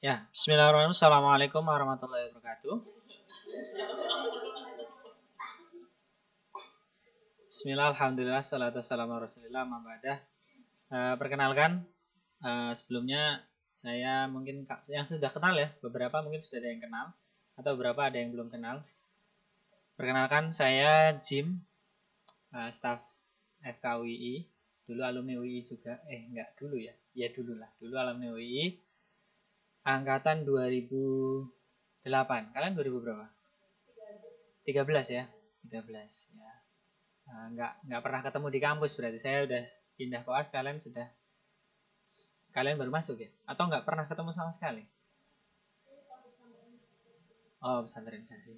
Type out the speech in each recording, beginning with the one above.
Ya, bismillahirrahmanirrahim. Assalamualaikum warahmatullahi wabarakatuh. Bismillah, alhamdulillah, salatu wassalamu ala rasulillah, ma'badah. Perkenalkan, sebelumnya saya mungkin yang sudah kenal ya, beberapa mungkin sudah ada yang kenal, atau beberapa ada yang belum kenal. Perkenalkan, saya Jim, staf FKUII, dulu alumni UII juga, enggak dulu ya, ya dulu lah, dulu alumni UII, angkatan 2008. Kalian 2000 berapa? 13 ya, 13 ya. Nggak pernah ketemu di kampus berarti saya udah pindah koas, kalian baru masuk ya, atau nggak pernah ketemu sama sekali? Oh, pesantrenisasi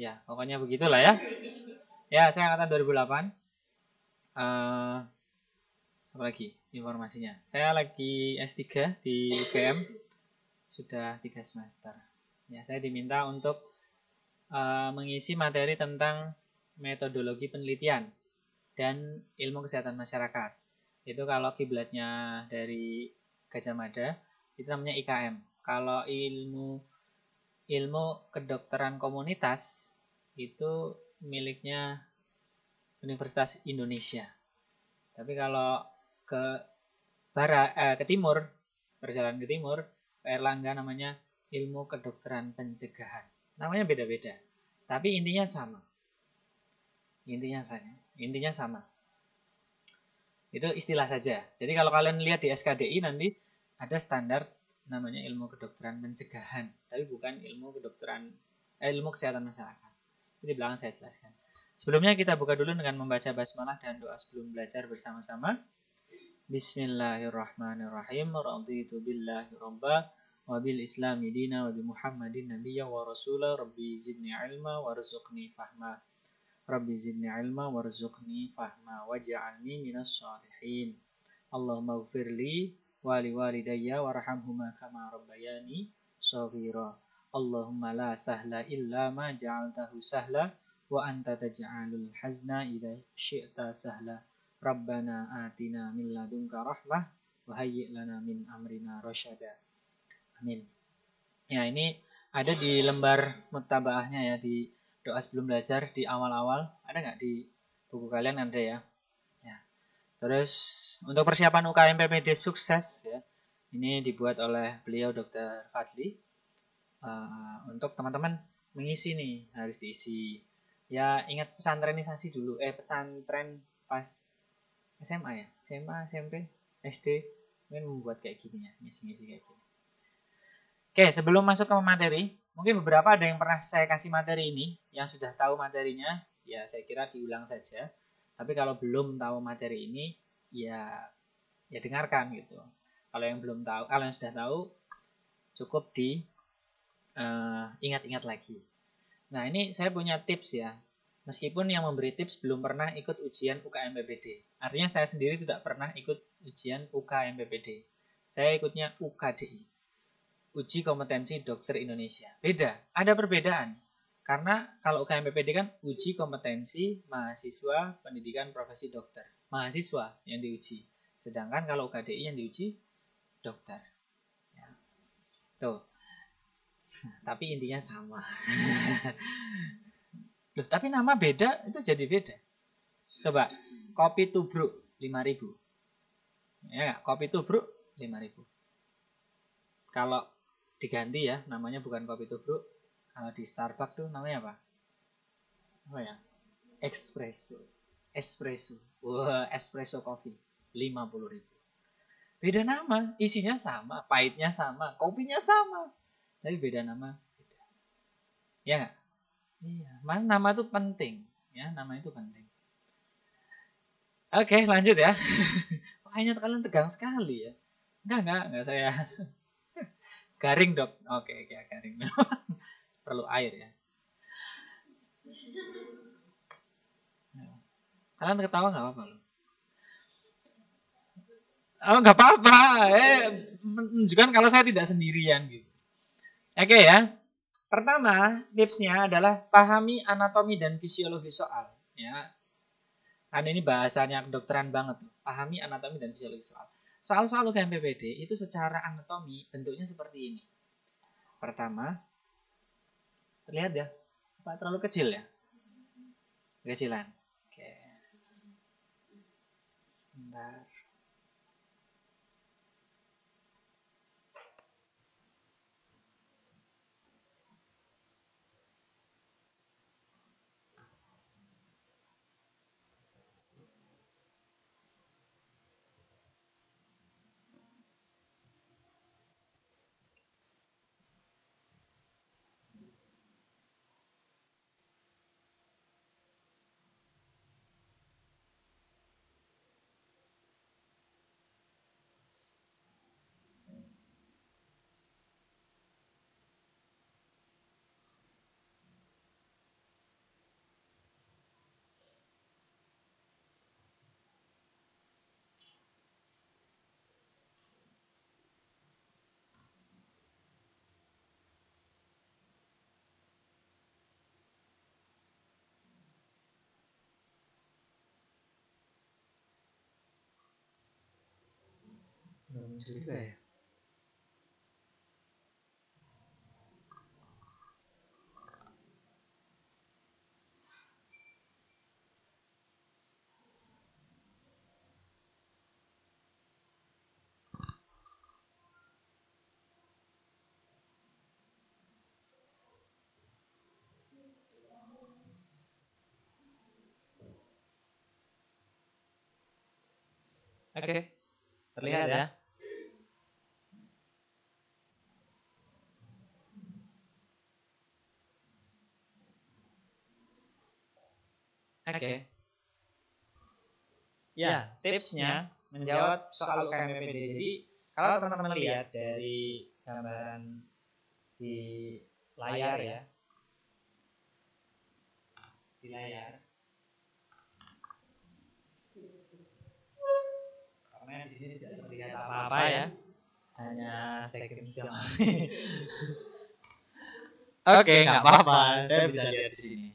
ya, pokoknya begitulah ya. Ya, saya angkatan 2008. eh Apa lagi informasinya, saya lagi S3 di UGM, sudah 3 semester ya. Saya diminta untuk mengisi materi tentang metodologi penelitian dan ilmu kesehatan masyarakat. Itu kalau kiblatnya dari Gajah Mada itu namanya IKM. Kalau ilmu kedokteran komunitas itu miliknya Universitas Indonesia. Tapi kalau ke ke timur, perjalanan ke timur, ke Erlangga, namanya ilmu kedokteran pencegahan. Namanya beda-beda, tapi intinya sama. Intinya sama. Itu istilah saja. Jadi kalau kalian lihat di SKDI nanti ada standar namanya ilmu kedokteran pencegahan, tapi bukan ilmu kesehatan masyarakat. Jadi belakang saya jelaskan. Sebelumnya kita buka dulu dengan membaca basmalah dan doa sebelum belajar bersama-sama. Bismillahirrahmanirrahim. Raditu billahi rabba wa bil islami dina wa bi Muhammadin nabiyya wa rasula rabbi zidni ilma warzuqni fahma. Rabbi zidni ilma warzuqni fahma waj'alni minas shalihin. Allahumma ighfirli wa li walidayya warhamhuma kama rabbayani shaghira. Allahumma la sahla illa ma ja'altahu sahla wa anta taj'alul hazna idza syi'ta sahla. Rabbana atina min ladunka rahmah wa hayyi' lana min amrina rasyada. Amin. Ya, ini ada di lembar mutabaahnya ya, di doa sebelum belajar di awal-awal. Ada nggak di buku kalian? Ada ya. Ya. Terus untuk persiapan UKM PPD sukses ya, ini dibuat oleh beliau Dr. Fadli. Untuk teman-teman mengisi nih harus diisi. Ya, ingat pesantrenisasi dulu. Pesantren pas SMA ya, SMA, SMP, SD, mungkin membuat kayak gini ya, ngisi-ngisi kayak gini. Oke, sebelum masuk ke materi, mungkin beberapa ada yang pernah saya kasih materi ini, yang sudah tahu materinya, ya saya kira diulang saja. Tapi kalau belum tahu materi ini, ya dengarkan gitu. Kalau yang belum tahu, kalau yang sudah tahu, cukup di ingat-ingat lagi. Nah, ini saya punya tips ya. Meskipun yang memberi tips belum pernah ikut ujian UKM PPD. Artinya saya sendiri tidak pernah ikut ujian UKM PPD. Saya ikutnya UKDI. Uji kompetensi dokter Indonesia. Beda, ada perbedaan. Karena kalau UKM PPD kan uji kompetensi mahasiswa pendidikan profesi dokter. Mahasiswa yang diuji. Sedangkan kalau UKDI yang diuji dokter. Ya. Tuh. Tapi intinya sama. Loh, tapi nama beda itu jadi beda. Coba, kopi tubruk 5.000. Ya, kopi tubruk 5.000. Kalau diganti ya, namanya bukan kopi tubruk. Kalau di Starbucks tuh namanya apa? Apa ya? Espresso. Espresso. Wah, espresso coffee 50.000. Beda nama, isinya sama, pahitnya sama, kopinya sama. Tapi beda nama, beda. Ya nggak? Iya, nama itu penting. Ya, nama itu penting. Oke, lanjut ya. Kayaknya kalian tegang sekali ya. Enggak saya. Garing, Dok. Oke, garing. Perlu air ya. Kalian ketawa nggak apa-apa loh. Oh, nggak apa-apa. Menunjukkan kalau saya tidak sendirian gitu. Oke ya. Pertama, tipsnya adalah pahami anatomi dan fisiologi soal. Ya, kan ini bahasanya kedokteran banget. Pahami anatomi dan fisiologi soal. Soal-soal UKM PPD itu secara anatomi bentuknya seperti ini. Pertama, terlihat ya? Apa terlalu kecil ya? Kecilan. Oke. Sebentar. Belum muncul juga ya? Oke, terlihat ya? Oke. Ya, tipsnya menjawab soal UKM PPD. Jadi, kalau teman-teman lihat dari gambaran di layar ya, di layar. Karena di sini tidak terlihat apa-apa ya, hanya sekensel. Oke, nggak apa-apa, saya bisa lihat di sini.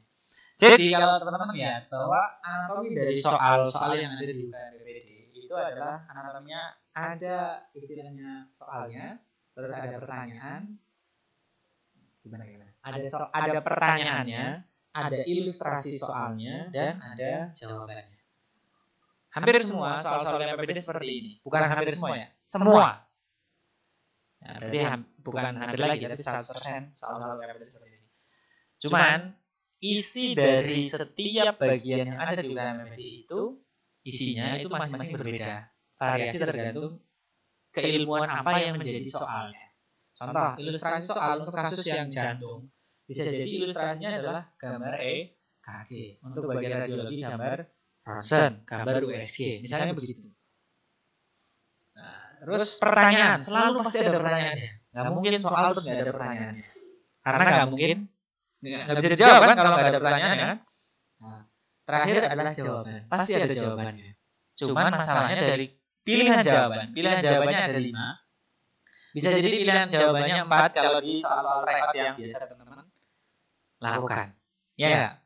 Jadi kalau teman-teman lihat bahwa anatomi dari soal-soal yang ada di UKM PPD itu adalah anatominya ada istilahnya soalnya, terus ada pertanyaan, gimana? Ada pertanyaannya, ada ilustrasi soalnya, dan ada jawabannya. Hampir semua soal-soal yang PPD seperti ini. Bukan hampir semua ya, semua. Ya, berarti bukan hampir lagi, tapi 100% soal-soal PPD seperti ini. Cuman isi dari setiap bagian yang ada di UKM PPD itu isinya itu masing-masing berbeda. Variasi tergantung keilmuan apa yang menjadi soalnya. Contoh, ilustrasi soal untuk kasus yang jantung bisa jadi ilustrasinya adalah gambar EKG. Untuk bagian radiologi gambar ronsen, gambar USG. Misalnya begitu. Nah, terus pertanyaan, selalu pasti ada pertanyaannya. Nggak mungkin soal terus nggak ada pertanyaannya. Karena nggak mungkin, nggak bisa dijawab kan kalau nggak ada pertanyaan ya. Nah, terakhir adalah jawaban. Pasti ada jawabannya. Cuman masalahnya dari pilihan jawaban. Pilihan jawabannya ada 5. Bisa jadi pilihan jawabannya 4 kalau di soal-soal rekod yang biasa teman-teman lakukan. Ya,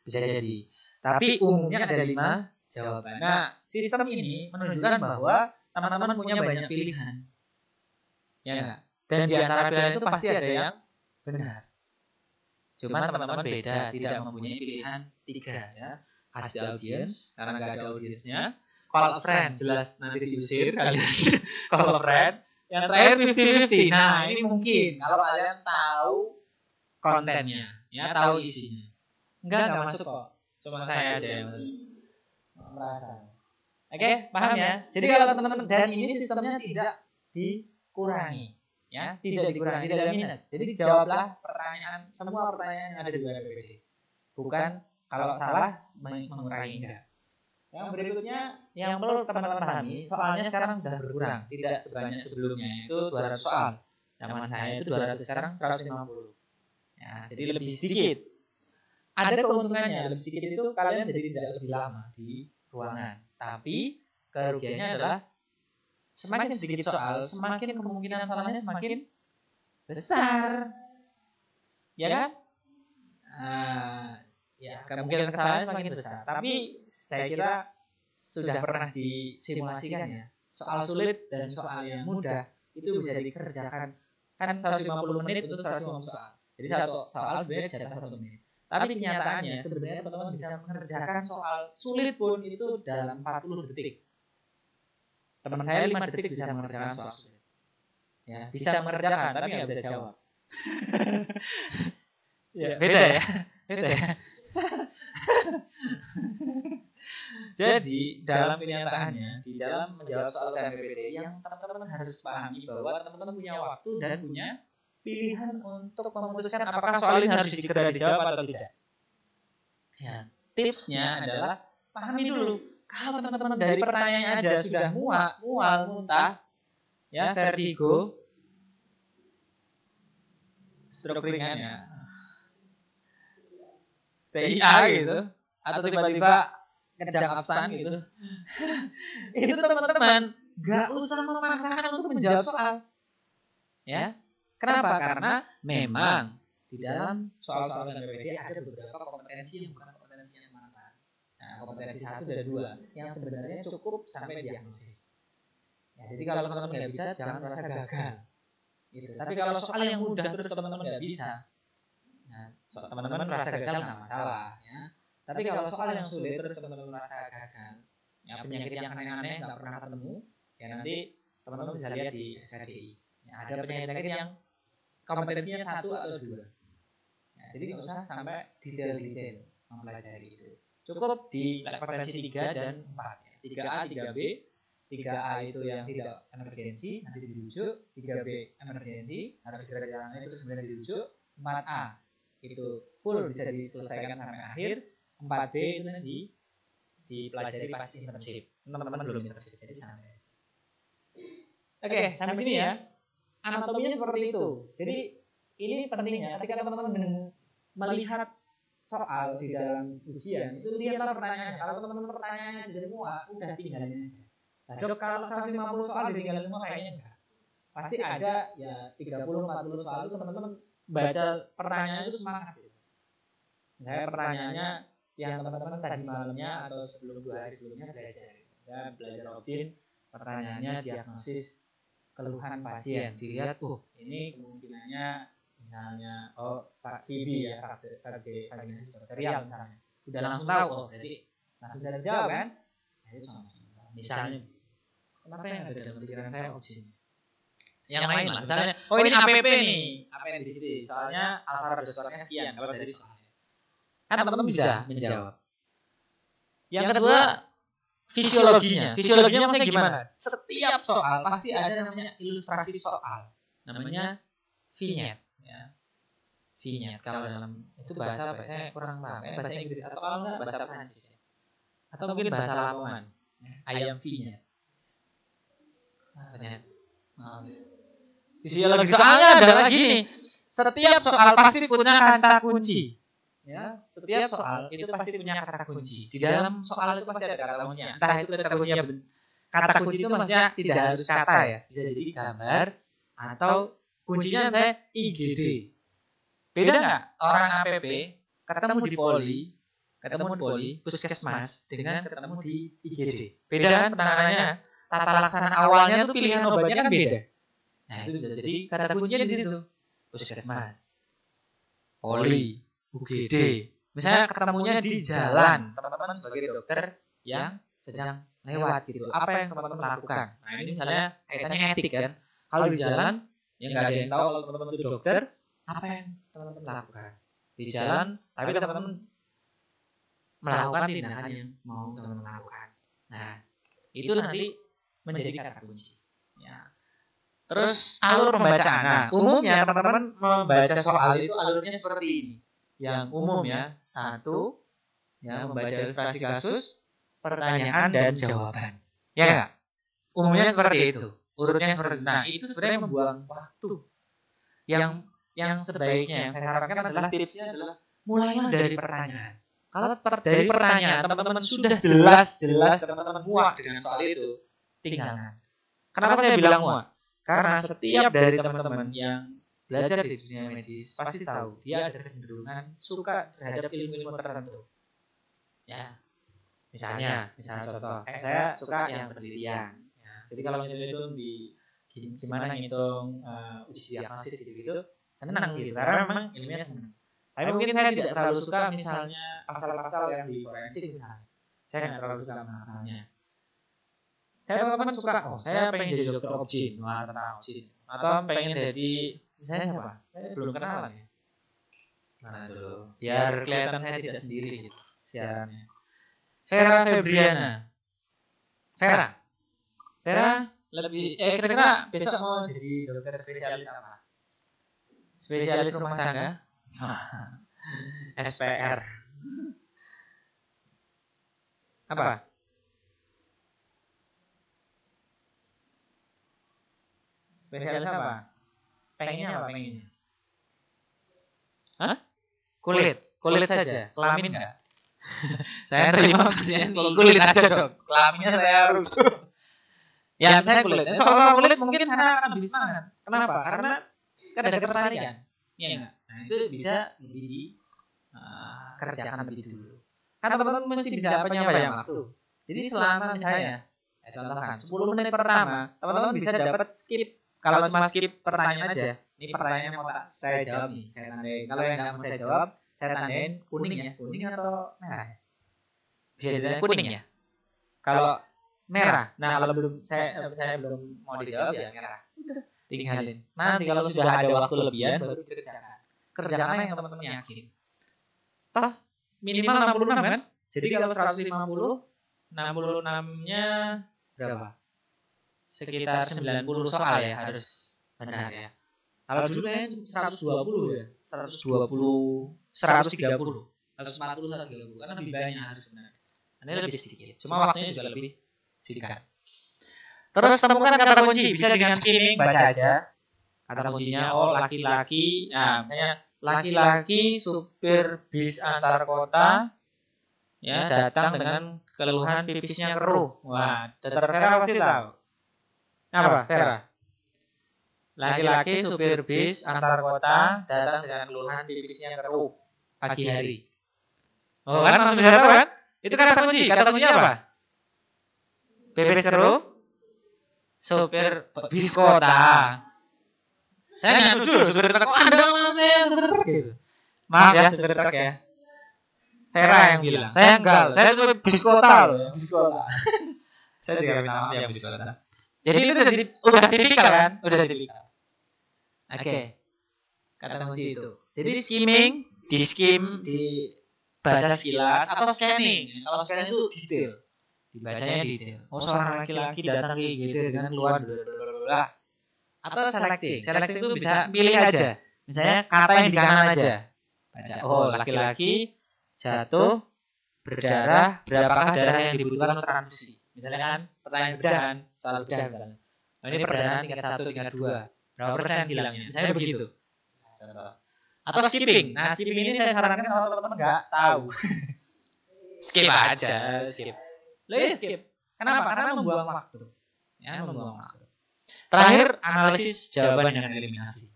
bisa jadi. Tapi umumnya ada 5 jawaban. Nah, sistem ini menunjukkan bahwa teman-teman punya banyak pilihan. Ya, dan di antara pilihan itu pasti ada yang benar. Cuman teman-teman beda, tidak mempunyai pilihan 3 ya. Ask the audience, karena nggak ada audiensnya. Call a friend, jelas nanti diusir kalian. Call a friend. Yang terakhir 50-50. Nah, ini mungkin kalau kalian tahu kontennya, ya tahu isinya. Enggak masuk kok. Cuma saya aja yang merasa. Oke, paham ya? Jadi kalau teman-teman, dan ini sistemnya tidak dikurangi. Ya, tidak dikurangi, tidak ada minus. Jadi jawablah pertanyaan, semua pertanyaan yang ada di UKM PPD. Bukan kalau salah mengurangi, enggak. Yang berikutnya yang perlu teman-teman pahami, soalnya sekarang sudah berkurang, tidak sebanyak sebelumnya. Itu 200 soal. Zaman saya itu 200, sekarang 150. Ya, jadi lebih sedikit. Ada keuntungannya, lebih sedikit itu kalian jadi tidak lebih lama di ruangan. Tapi kerugiannya adalah semakin sedikit soal, semakin kemungkinan salahnya semakin besar. Ya kan? Ya, kemungkinan kesalahannya semakin besar. Tapi saya kira sudah pernah disimulasikan ya. soal sulit dan soal yang mudah itu bisa dikerjakan kan 150 menit untuk 150 soal. Jadi satu soal sebenarnya jatah 1 menit. Tapi kenyataannya sebenarnya teman-teman bisa mengerjakan soal sulit pun itu dalam 40 detik. Teman saya 5 detik bisa mengerjakan soal sulit. Ya, bisa mengerjakan tapi nggak bisa jawab. Ya, beda ya. Beda ya. Jadi dalam kenyataannya di dalam menjawab soal KMPPD yang teman-teman harus pahami bahwa teman-teman punya waktu dan punya pilihan untuk memutuskan apakah soal ini harus segera dijawab atau tidak. Ya, tipsnya adalah pahami dulu. Kalau teman-teman dari pertanyaannya aja sudah mual, muntah, ya vertigo, stroke ringan ya, TIA gitu, atau tiba-tiba kejang absen gitu, itu teman-teman gak usah memaksakan untuk menjawab soal, ya. Kenapa? Karena memang di dalam soal-soal KMPPD ada beberapa kompetensi yang bukan kompetensi yang mata. Nah, kompetensi 1 dan 2 yang sebenarnya cukup sampai diagnosis. Ya, jadi kalau teman-teman nggak bisa, jangan merasa gagal. Gitu. Tapi kalau soal yang mudah terus teman-teman nggak bisa, nah, teman-teman merasa gagal nggak masalah. Ya. Tapi kalau soal yang sulit terus teman-teman merasa gagal, ya penyakit yang aneh-aneh nggak pernah ketemu, ya nanti teman-teman bisa lihat di SKDI. Ya, ada penyakit-penyakit yang kompetensinya 1 atau 2. Ya, jadi nggak usah sampai detail-detail mempelajari itu. Cukup di kompetensi 3 dan 4. 3A, 3B. 3A itu yang tidak emergensi, nanti dirujuk. 3B emergensi, harus segera dijalani terus kemudian dirujuk. 4A itu full bisa diselesaikan sampai akhir. 4B itu nanti dipelajari pas internship. Teman-teman belum internship, jadi sampai. Oke, sampai sini ya. Anatominya seperti itu. Jadi ini pentingnya ketika teman-teman melihat soal di dalam ujian itu lihatlah pertanyaannya. Kalau teman-teman pertanyaannya jadi semua, udah tinggalin aja. Nah, Dok, kalau 150 soal ditinggalin semua kayaknya enggak. Pasti ada ya 30-40 soal itu teman-teman baca pertanyaan itu semangat gitu. Saya pertanyaannya yang teman-teman tadi malamnya atau sebelum 2 hari sebelumnya belajar. Ya, belajar objin, pertanyaannya diagnosis keluhan pasien. Dilihat, ini kemungkinannya misalnya VB ya, vaginosis bakterial misalnya. Udah langsung tahu, jadi langsung bisa jawab kan? Nah, itu contoh. Misalnya, kenapa yang ada dalam pikiran saya objin? Yang lain lah, misalnya, ini APP nih, APP di situ. Soalnya alpha skornya sekian kalau dari soalnya. Kan teman-teman bisa menjawab. Yang kedua, fisiologinya maksudnya gimana? Setiap soal pasti ada namanya ilustrasi soal, namanya vignette. Ya. Vignette kalau dalam itu bahasanya kurang paham. Bahasa Inggris atau kalau enggak bahasa Prancis. Ya. Atau mungkin bahasa Lamongan. Ayam vignette. Fisiologi soalnya adalah gini. Setiap soal pasti punya kata kunci. Ya, setiap soal itu pasti punya kata kunci. Di dalam soal itu pasti ada kata kuncinya. Entah itu kata kunci itu maksudnya tidak harus kata ya. Bisa jadi gambar atau kuncinya saya IGD. Beda nggak orang APP ketemu di poli, puskesmas dengan ketemu di IGD. Beda kan penanganannya, tata laksana awalnya tuh pilihan obatnya kan beda. Nah itu jadi kata kuncinya di situ. Puskesmas, poli, UGD. Misalnya ketemunya di jalan, teman-teman sebagai dokter yang sedang lewat gitu. Apa yang teman-teman lakukan? Nah ini misalnya kaitannya etik kan. Kalau di jalan, ya nggak ada yang tahu kalau teman-teman itu dokter, apa yang teman-teman lakukan? Di jalan, tapi teman-teman melakukan tindakan yang mau teman-teman lakukan. Nah itu nanti menjadi kata kunci. Ya. Terus alur pembacaan. Nah, umumnya teman-teman membaca soal itu alurnya seperti ini. Yang umum ya, 1 ya membaca ilustrasi kasus, pertanyaan dan jawaban. Ya enggak? Umumnya seperti itu. Urutnya seperti itu. Nah, itu sebenarnya membuang waktu. Yang sebaiknya yang saya sarankan adalah tipsnya adalah mulailah dari pertanyaan. Kalau dari pertanyaan teman-teman sudah jelas teman-teman muak dengan soal itu, tinggalkan. Kenapa saya bilang muak? Karena setiap dari teman-teman yang belajar di dunia medis pasti tahu dia ada kecenderungan suka terhadap ilmu-ilmu tertentu. Ya, misalnya contoh, saya suka yang penelitian. Ya. Jadi kalau ngitung di gimana ngitung uji diagnosis gitu senang gitu karena memang ilmiah senang. Tapi mungkin saya tidak terlalu suka misalnya pasal-pasal yang di forensik misalnya. Saya nggak terlalu suka menghafalnya. Saya teman-teman suka, saya pengen jadi dokter objin, wah tentang objin. Atau pengen jadi misalnya siapa? Saya belum kenalan ya. Mana dulu? Biar kelihatan saya tidak sendiri gitu siarannya. Vera Febriana. Vera lebih kira-kira besok mau jadi dokter spesialis apa? Spesialis rumah tangga? SPR. Apa? Spesialis apa? Pengennya apa pengennya? Hah? Kulit saja. Kelamin enggak? Saya terima pasien kulit aja dong. Kelaminnya saya rujuk. Ya, saya kulit. Soal kulit mungkin karena akan lebih semangat. Kenapa? Karena kan ada ketertarikan. Iya enggak? Nah, itu bisa lebih kerjakan lebih dulu. Kan teman-teman mesti bisa penyampaian waktu. Jadi selama misalnya, contohkan 10 menit pertama, teman-teman bisa dapat skip. Kalau cuma skip pertanyaan aja, ini pertanyaan yang mau saya jawab nih, saya tandain. Kalau yang nggak mau saya jawab, saya tandain kuning ya, kuning atau merah. Bisa jadi kuning ya. Kalau merah, nah kalau belum saya belum mau dijawab ya merah. Tinggalin. Nanti kalau sudah ada waktu lebihan baru dikerjakan. Kerjakan yang teman-teman yakin. Toh minimal 66 kan? Jadi kalau 150, 66-nya berapa? Sekitar 90 soal ya harus benar ya. Kalau dulu kan 120 ya. 120, 130, 140, 130 karena lebih banyak harus benar. Ini lebih sedikit. Cuma waktunya juga lebih singkat. Terus temukan kata kunci, bisa dengan skimming baca aja. Kata kuncinya laki-laki. Nah, misalnya laki-laki supir bis antar kota ya datang dengan keluhan pipisnya keruh. Wah, dokter Vera pasti tahu. Apa, Vera? Laki-laki supir bis antar kota datang dengan keluhan pipisnya keruh pagi hari. Oh, kan langsung bisa tahu kan? Itu kata kunci. Kata kuncinya apa? Pipis keruh, supir bis kota. Saya nggak lucu, supir truk. Ada langsung saya supir truk gitu. Maaf ya, supir truk ya. Vera yang bilang. Saya enggak. Saya supir bis kota loh, bis kota. Saya juga minta maaf ya bis kota. Jadi itu udah tipikal kan? Udah tipikal. Oke. Kata kunci itu. Jadi skimming, di skim, dibaca sekilas atau scanning. Kalau scanning itu detail. Dibacanya detail. Oh, seorang laki-laki datang kayak gitu dengan luar atau selecting. Selecting itu bisa pilih aja. Misalnya kata yang di kanan aja. Baca. Oh, laki-laki jatuh berdarah, berapakah darah yang dibutuhkan untuk transfusi? Misalnya kan pertanyaan bedah kan, soal bedah misalnya. Nah, ini perdana tingkat 1, tingkat 2. Berapa persen hilangnya? Misalnya begitu. Contoh. Atau skipping. Nah, skipping ini saya sarankan kalau teman-teman nggak tahu. Skip aja, skip. Skip. Kenapa? Karena membuang waktu. Ya, membuang waktu. Terakhir, analisis jawaban dengan eliminasi.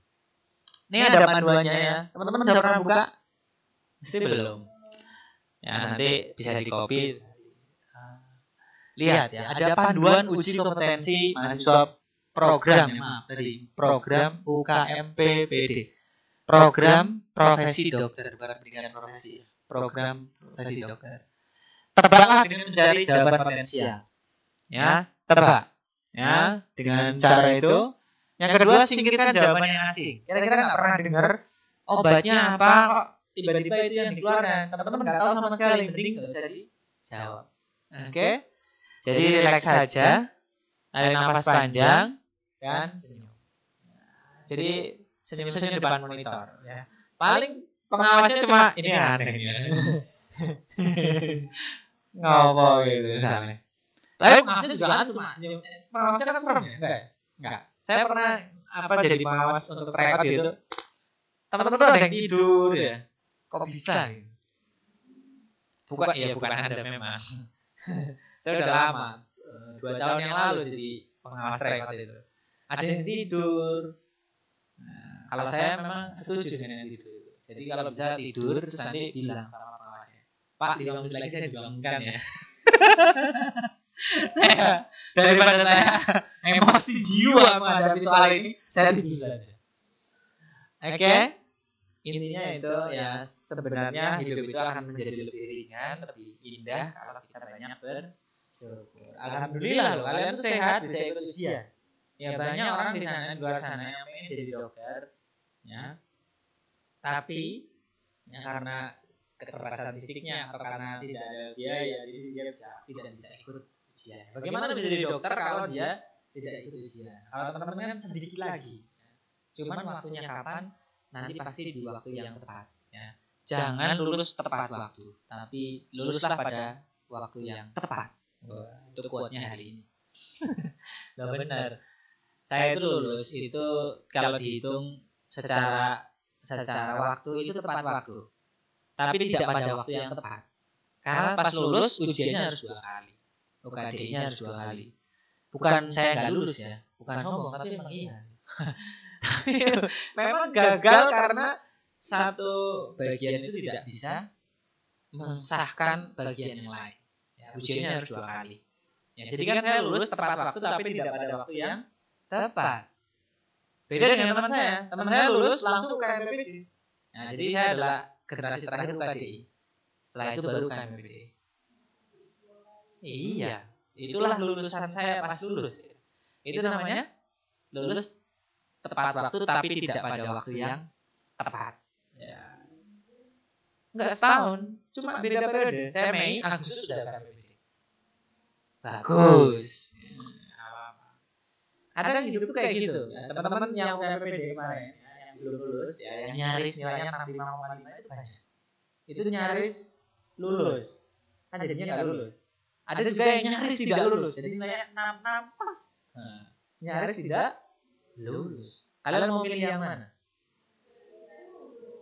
Ini ada panduannya ya. Teman-teman udah pernah buka? Mesti belum. Ya, nanti bisa di copy. Lihat ya, ada panduan uji kompetensi mahasiswa program, program UKMPPD. Program profesi dokter, bukan pendidikan profesi. Program profesi dokter. Tebaklah dengan mencari jawaban potensial. Ya, tebak. Ya, dengan cara itu. Yang kedua, singkirkan jawaban yang asing. Kira-kira nggak pernah dengar obatnya apa kok tiba-tiba itu yang dikeluarkan. Teman-teman nggak tahu sama sekali, mending nggak usah dijawab. Oke? Jadi relax saja, tarik nafas panjang, dan senyum. Jadi senyum-senyum depan monitor. Ya. Paling pengawasnya cuma ini aneh ya. Ngopo gitu misalnya. Tapi pengawasnya juga kan cuma senyum. Pengawasnya kan serem ya? Enggak. Saya pernah jadi pengawas untuk tryout gitu. Teman-teman tuh ada yang tidur ya. Kok bisa gitu? Bukan Anda memang. Saya udah lama, 2 tahun yang lalu jadi pengawas tryout itu. Ada yang tidur. Nah, kalau saya memang setuju dengan yang tidur itu. Jadi kalau bisa tidur terus nanti bilang sama pengawasnya, Pak 5 menit lagi saya dibangunkan ya. Daripada saya emosi jiwa menghadapi soal ini, saya tidur saja. Oke. Intinya itu ya sebenarnya hidup itu akan menjadi lebih ringan, lebih indah kalau kita banyak bersyukur. Alhamdulillah loh, kalian tuh sehat bisa ikut ujian. Ya banyak orang di sana di luar sana yang pengen jadi dokter, ya. Tapi ya karena keterbatasan fisiknya atau karena tidak ada biaya, jadi dia tidak bisa ikut ujian. Bagaimana bisa jadi dokter kalau dia tidak ikut ujian? Kalau teman-teman kan sedikit lagi. Cuman waktunya kapan? Nanti pasti di waktu yang tepat. Ya. Jangan lulus tepat waktu, tapi luluslah pada waktu yang tepat. Wah, itu quote-nya hari ini. Nah, benar. Saya itu lulus itu kalau dihitung secara waktu itu tepat waktu. Tapi tidak pada waktu yang tepat. Karena pas lulus ujiannya harus 2 kali. UKD-nya harus 2 kali. Bukan saya nggak lulus ya, bukan sombong, tapi memang iya. Tapi memang gagal karena satu bagian itu tidak bisa mensahkan bagian yang lain. Ya, ujiannya harus 2 kali. Ya, jadi kan saya lulus tepat waktu tapi tidak pada waktu yang tepat. Beda dengan teman saya. Teman saya lulus langsung KMPPD. Nah, jadi saya adalah generasi terakhir UKDI. Setelah itu baru KMPPD. Iya, itulah lulusan saya pas lulus. Itu namanya lulus tepat waktu tapi tidak pada waktu yang tepat. Ya. Enggak setahun, cuma beda periode. Saya Mei, Agustus sudah KMPPD. Bagus. Ada hidup tuh kayak gitu. Ya, teman-teman yang KMPPD kemarin, ya, yang belum lulus, ya, yang nyaris nilainya 65,5 itu banyak. Itu nyaris lulus. Kan jadinya nggak lulus. Ada juga yang nyaris tidak lulus. Jadi nilainya 66 pas. Nah, nyaris tidak lulus. Kalian mau pilih yang mana?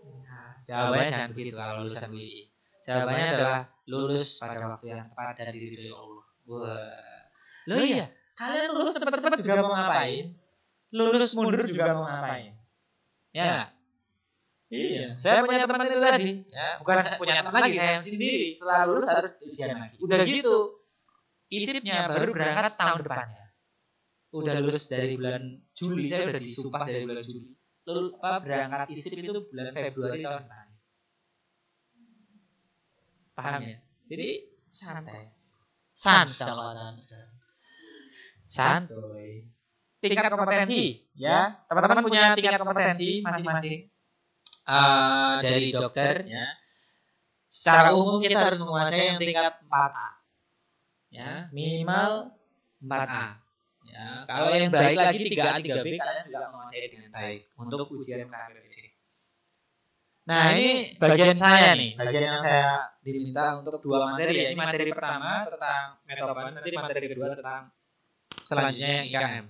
Nah, jawabannya jangan begitu kalau lulusan UI. Jawabannya adalah lulus pada waktu yang tepat dan diridhoi Allah. Wah. Loh iya. Kalian lulus cepat-cepat juga mau ngapain? Lulus mundur juga mau ngapain? Ya. Iya. Saya punya teman itu tadi. Ya, bukan saya punya teman lagi, saya sendiri. Setelah lulus harus ujian lagi. Udah gitu. ISIP-nya baru berangkat tahun depannya. Udah lulus dari bulan Juli, saya udah disumpah dari bulan Juli. Lalu berangkat ISIP itu bulan Februari tahun depan. Paham ya? Jadi santai. Sans kalau santuy. Tingkat kompetensi, ya. Teman-teman punya tingkat kompetensi masing-masing dari dokter, ya. Secara umum kita harus menguasai yang tingkat 4A, ya, minimal 4A. Ya, kalau yang baik lagi 3A, 3B kalian juga menguasai dengan baik untuk ujian KMPPD. Nah, ini bagian saya nih, bagian yang saya diminta untuk 2 materi, ya. Ini materi pertama tentang metopan, nanti materi kedua tentang selanjutnya yang IKM.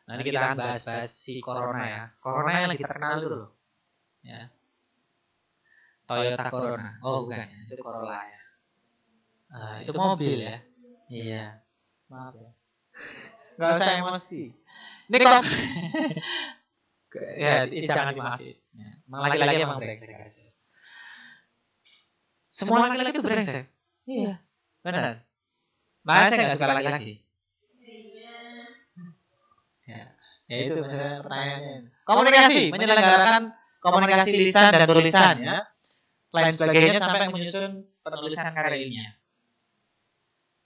Nanti kita akan bahas-bahas si corona ya. Corona yang lagi terkenal itu loh. Ya. Toyota Corona. Oh bukan, itu Corolla ya. Itu mobil ya. Iya. Maaf ya. Gak usah emosi. Ini kok. Ya, jangan dimaafin. Emang laki-laki emang brengsek aja. Semua laki-laki itu brengsek. Iya. Benar. Makanya saya gak suka laki-laki. Ya itu misalnya pertanyaannya. Komunikasi, menyelenggarakan komunikasi lisan dan tulisan, ya. Lain sebagainya sampai menyusun penulisan karya ilmiah.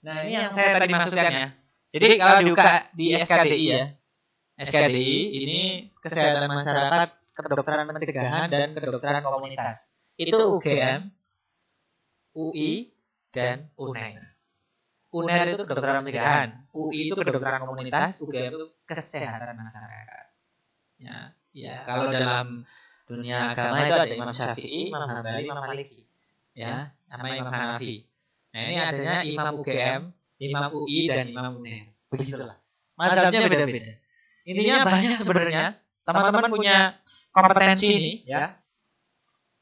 Nah, ini yang saya tadi maksudkan ya. Jadi kalau dibuka di SKDI ya. SKDI ini kesehatan masyarakat, kedokteran pencegahan dan kedokteran komunitas. Itu UGM, UI dan UNER. UNER itu kedokteran pencegahan, UI itu kedokteran komunitas, UGM itu kesehatan masyarakat. Ya, kalau dalam dunia agama itu ada Imam Syafi'i, Imam Hambali, Imam Maliki, ya, sama Imam Hanafi. Nah, ini adanya Imam UGM, Imam UI dan Imam UNER. Begitulah. Mazhabnya beda-beda. Intinya banyak sebenarnya. Teman-teman punya kompetensi ini, ya.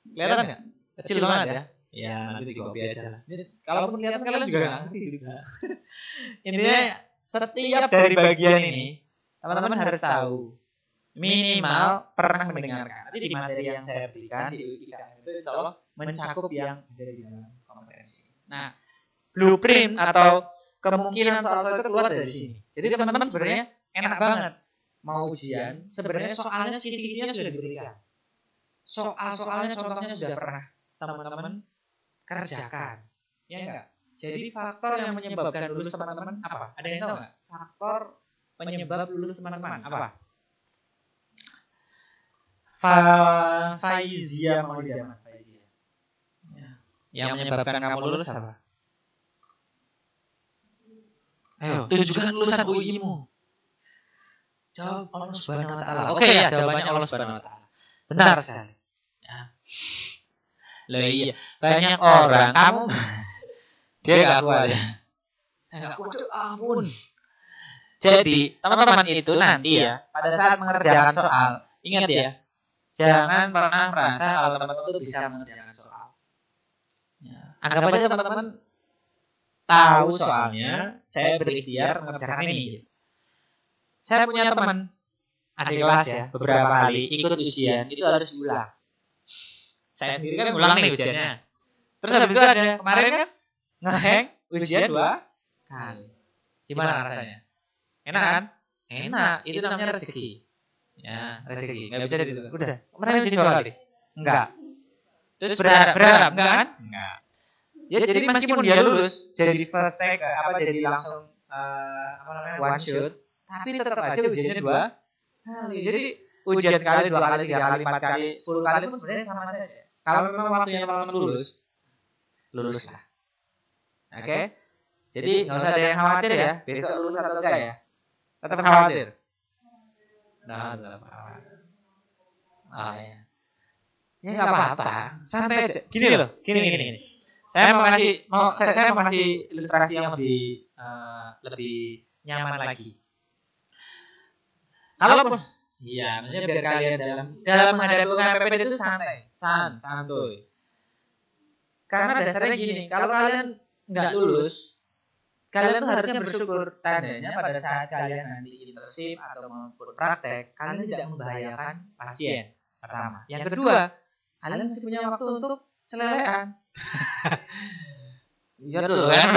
Kelihatan nggak? Kecil banget ya. Ya, nanti di copy aja lah. Kalaupun kelihatan kalian juga nggak ngerti juga. Intinya setiap dari bagian ini teman-teman harus tahu minimal pernah mendengarkan. Nanti di materi yang saya berikan di UIKM itu insya Allah mencakup yang dari dalam kompetensi. Nah, blueprint atau kemungkinan soal-soal itu keluar dari sini. Jadi teman-teman sebenarnya enak banget mau ujian, sebenarnya soalnya kisi-kisinya sudah diberikan. Soal-soalnya contohnya sudah pernah teman-teman kerjakan. Ya enggak? Jadi faktor yang menyebabkan lulus teman-teman apa? Ada yang tahu enggak? Faktor penyebab lulus teman-teman apa? Faizia Maulidah. Faizia. Ya. Yang menyebabkan kamu lulus apa? Ayo, tunjukkan lulusan UI-mu. Jawab Allah Subhanahu wa taala. Oke ya, jawabannya Allah Subhanahu wa taala. Benar sekali. Ya. Loh iya, banyak orang kamu dia enggak kuat ya. Enggak kuat, ampun. Jadi, teman-teman itu nanti ya, pada saat mengerjakan soal, ingat ya, jangan pernah merasa kalau teman-teman itu bisa mengerjakan soal. Ya. Anggap aja teman-teman tahu soalnya, saya berikhtiar mengerjakan ini. Saya punya teman adik kelas ya, beberapa kali ikut ujian itu harus diulang. Saya sendiri kan ulang nih ujiannya. Terus habis itu ada kemarin kan ngeheng ujian 2 kali. Gimana rasanya? Enak kan? Enak, itu namanya rezeki. Ya, rezeki. Enggak bisa ditunda. Udah, kemarin ujian 2 kali. Enggak. Terus berharap enggak kan? Enggak. Ya jadi meskipun dia lulus jadi first take jadi langsung one shot, tapi tetap aja ujiannya 2 kali. Jadi ujian sekali, 2 kali, 3 kali, 4 kali, 10 kali pun sebenarnya sama saja. Kalau memang waktunya teman-teman lulus lah. Oke? Jadi nggak usah ada yang khawatir ya, besok lulus atau enggak ya. Tetap khawatir. Nah, tetap khawatir. Oh ya. Ya nggak apa-apa, santai aja. Gini loh, gini. Saya mau kasih ilustrasi yang lebih nyaman lagi. Kalau iya, maksudnya biar kalian dalam menghadapi UKMPP itu santuy. Karena dasarnya gini, kalau kalian nggak lulus, kalian tuh harusnya bersyukur. Tandanya pada saat kalian nanti internship atau maupun praktek, kalian tidak membahayakan pasien. Pertama. Yang kedua, kalian masih punya waktu untuk celelean. Iya tuh kan.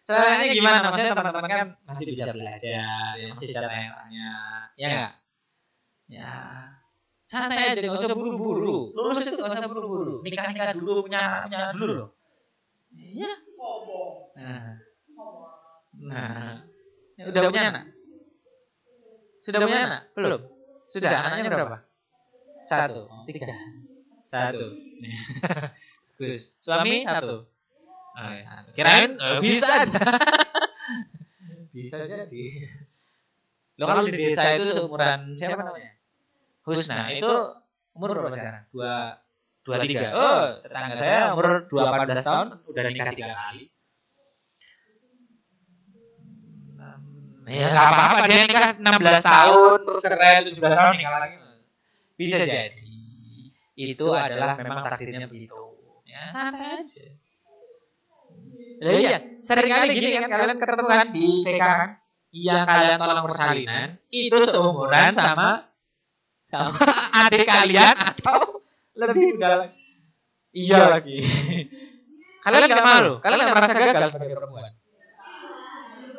Celeleannya gimana? Maksudnya teman-teman kan masih bisa belajar, masih bisa tanya-tanya. Ya enggak? Ya. Santai aja, enggak usah buru-buru. Lulus itu enggak usah buru-buru. Nikah dulu, punya anak dulu loh. Iya. Nah. Udah punya anak? Sudah punya anak? Belum? Sudah, anaknya berapa? 1, 3. 1. Gus. Suami 1. Kirain bisa aja. Bisa jadi. Lo kalau di desa itu seumuran siapa namanya? Husna. Itu umur berapa sekarang? 23. Oh, tetangga saya umur 14 tahun udah nikah 3 kali. Ya enggak apa-apa, dia nikah 16 tahun terus cerai 17 tahun nikah lagi. Bisa jadi. Itu adalah memang takdirnya begitu. Ya, santai aja. Lah iya, sering kali gini kan kalian ketemu kan di VK kan, yang kalian tolong persalinan itu seumuran sama adik kalian atau lebih muda lagi. Iya lagi. Kalian enggak malu? Kalian enggak merasa gagal sebagai perempuan?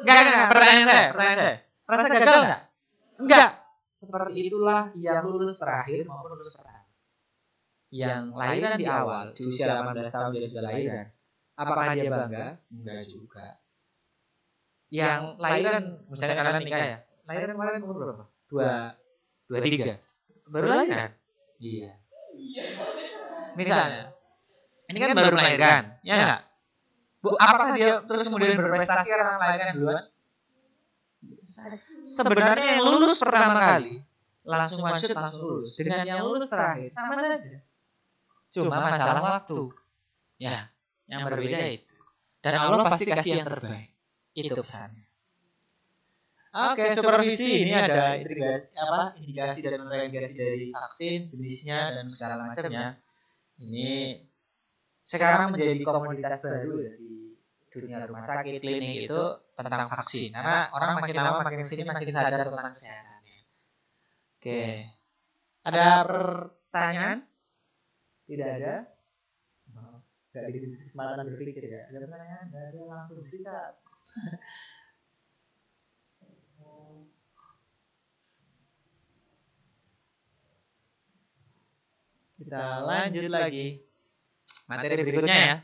Enggak, pertanyaan saya. Merasa gagal enggak? Enggak. Seperti itulah yang lulus terakhir maupun lulus pertama. Yang lahiran di awal, di usia 18 tahun dia sudah lahiran. Apakah dia bangga? Enggak juga. Yang lahiran, misalnya kalian nikah ya. Lahiran kemarin umur berapa? 23. Baru lahiran? Iya. Misalnya, ini kan baru melahirkan, ya enggak? Bu, apakah dia terus kemudian berprestasi karena melahirkan duluan? Sebenarnya yang lulus pertama kali langsung one shot langsung lulus. Dengan yang lulus terakhir sama saja. Cuma masalah waktu. Ya, yang berbeda itu. Dan Allah pasti kasih yang terbaik. Itu pesannya. Oke, supervisi ini ada indikasi dan kontraindikasi dari vaksin, jenisnya dan segala macamnya. Ini sekarang menjadi komoditas baru di dunia rumah sakit, klinik itu tentang vaksin. Karena orang makin lama makin kesini makin sadar tentang kesehatannya. Oke, ada pertanyaan? Tidak ada? Gak dikasih kesempatan berpikir ya. Ada pertanyaan, gak ada, langsung sikat. Kita lanjut lagi materi berikutnya ya,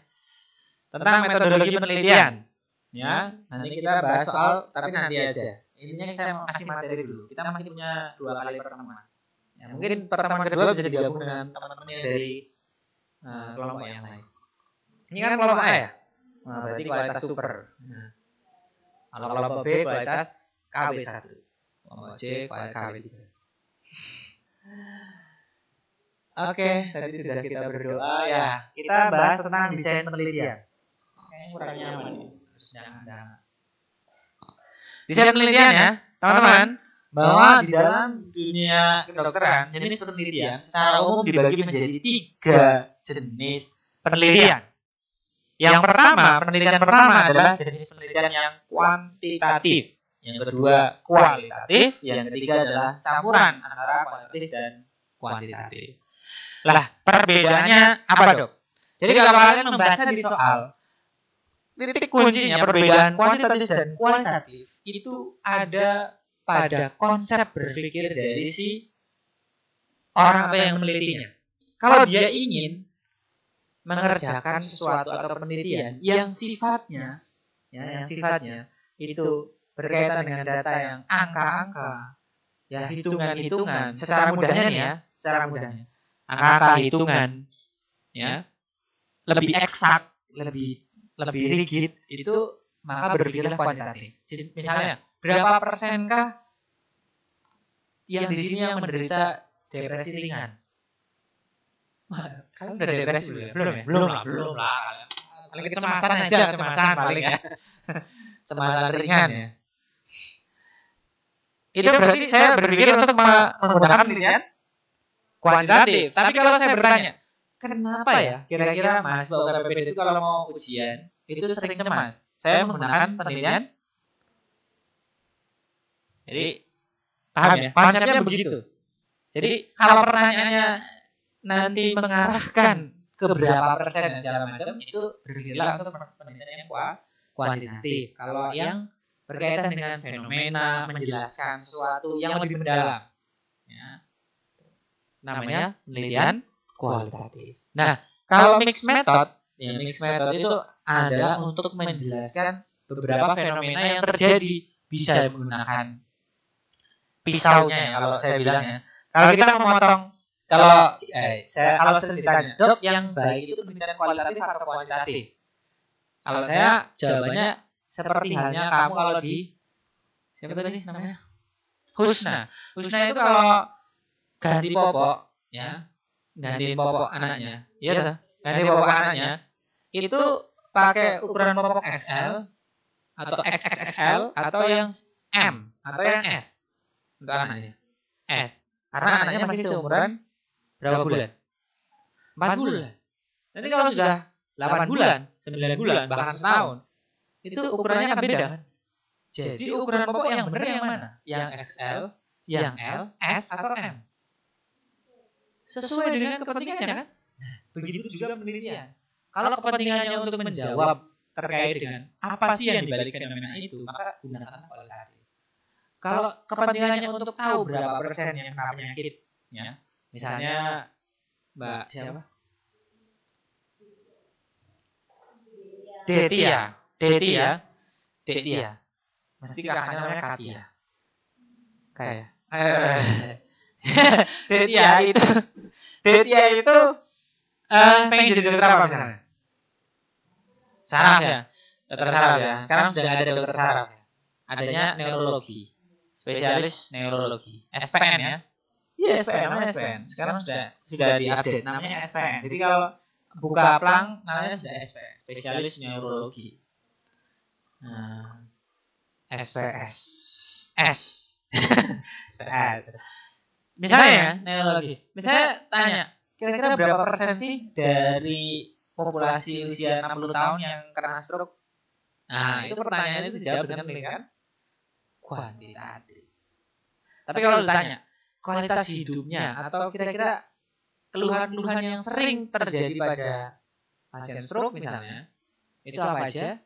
tentang metodologi penelitian. Ya, nanti kita bahas soal, tapi nanti aja. Intinya saya mau kasih materi dulu. Kita masih punya 2 kali pertemuan. Ya, mungkin pertemuan kedua bisa digabung dengan teman-teman yang dari kelompok yang lain. Ini kan kelompok A ya? Nah, berarti kualitas super. Nah, kalau kelompok B kualitas KW1. Kelompok C kualitas KW3. Oke, tadi sudah kita berdoa ya. Kita bahas tentang desain penelitian. Kayaknya kurang nyaman nih. Desain penelitian ya, teman-teman. Bahwa di dalam dunia kedokteran, jenis penelitian secara umum dibagi menjadi 3 jenis penelitian. Yang pertama, penelitian pertama adalah jenis penelitian yang kuantitatif. Yang kedua, kualitatif. Yang ketiga adalah campuran antara kualitatif dan kuantitatif. Lah, perbedaannya apa, Dok? Jadi kalau kalian membaca di soal, titik kuncinya perbedaan kuantitatif dan kualitatif itu ada pada konsep berpikir dari si orang atau yang menelitinya. Kalau dia ingin mengerjakan sesuatu atau penelitian yang sifatnya itu berkaitan dengan data yang angka-angka, ya hitungan-hitungan, secara mudahnya nih ya, angka-angka hitungan, ya lebih eksak, lebih rigid, itu maka berpikirlah kuantitatif. Jadi, misalnya berapa persenkah yang di sini yang menderita depresi ringan? Kalian udah depresi belum ya? Belum lah. Paling kecemasan aja, paling ya. Kecemasan ringan ya. Itu berarti saya berpikir untuk menggunakan penelitian kuantitatif. Tapi kalau saya bertanya, kenapa ya kira-kira mahasiswa UKPPD itu kalau mau ujian itu sering cemas? Saya menggunakan penelitian. Jadi paham ya? Konsepnya begitu. Jadi kalau pertanyaannya nanti mengarahkan ke berapa persen dan segala macam, itu berpikirlah untuk penelitian yang kuantitatif. Kalau yang berkaitan dengan fenomena, menjelaskan sesuatu yang lebih mendalam, ya, namanya penelitian kualitatif. Nah, kalau mixed method, ya mixed method itu adalah untuk menjelaskan beberapa fenomena yang terjadi, bisa menggunakan pisaunya ya, kalau saya bilangnya. Kalau kita memotong, kalau saya ditanya, Dok, yang baik itu penelitian kualitatif atau kuantitatif? Kalau saya jawabannya seperti halnya kamu kalau di siapa tadi namanya? Husna. Husna itu kalau ganti popok, ya, ganti popok anaknya, iya, ganti popok anaknya, itu pakai ukuran popok XL atau XXXL atau yang M atau yang S untuk anaknya. S. Karena anaknya masih seumuran berapa bulan? 4 bulan. Nanti kalau sudah 8 bulan, 9 bulan, bahkan setahun, itu ukurannya akan beda kan? Jadi ukuran popok yang benar yang mana? Yang XL, yang L, S, atau M? Sesuai dengan kepentingannya kan? Begitu juga penelitian. Kalau kepentingannya untuk menjawab terkait dengan apa sih yang dibalik fenomena itu, maka gunakan kualitatif. Kalau kepentingannya untuk tahu berapa persen yang kena penyakit, ya, misalnya Mbak siapa? Detia. Mesti kakaknya namanya Katia. Kayak. Detia itu pengen jadi dokter apa misalnya? Saraf ya. Dokter saraf ya. Sekarang sudah ada dokter saraf. Adanya neurologi. Spesialis neurologi. SPN ya. Iya, SPN, namanya SPN. Sekarang sudah diupdate namanya SPN. Jadi kalau buka plang namanya sudah SPN, spesialis neurologi. Nah, SPS. Misalnya neurologi. Misalnya tanya, kira-kira berapa persen sih dari populasi usia 60 tahun yang kena stroke? Nah, itu pertanyaannya itu dijawab dengan penelitian kuantitatif. Tapi kalau ditanya kualitas hidupnya atau kira-kira keluhan-keluhan yang sering terjadi pada pasien stroke misalnya, itu apa aja?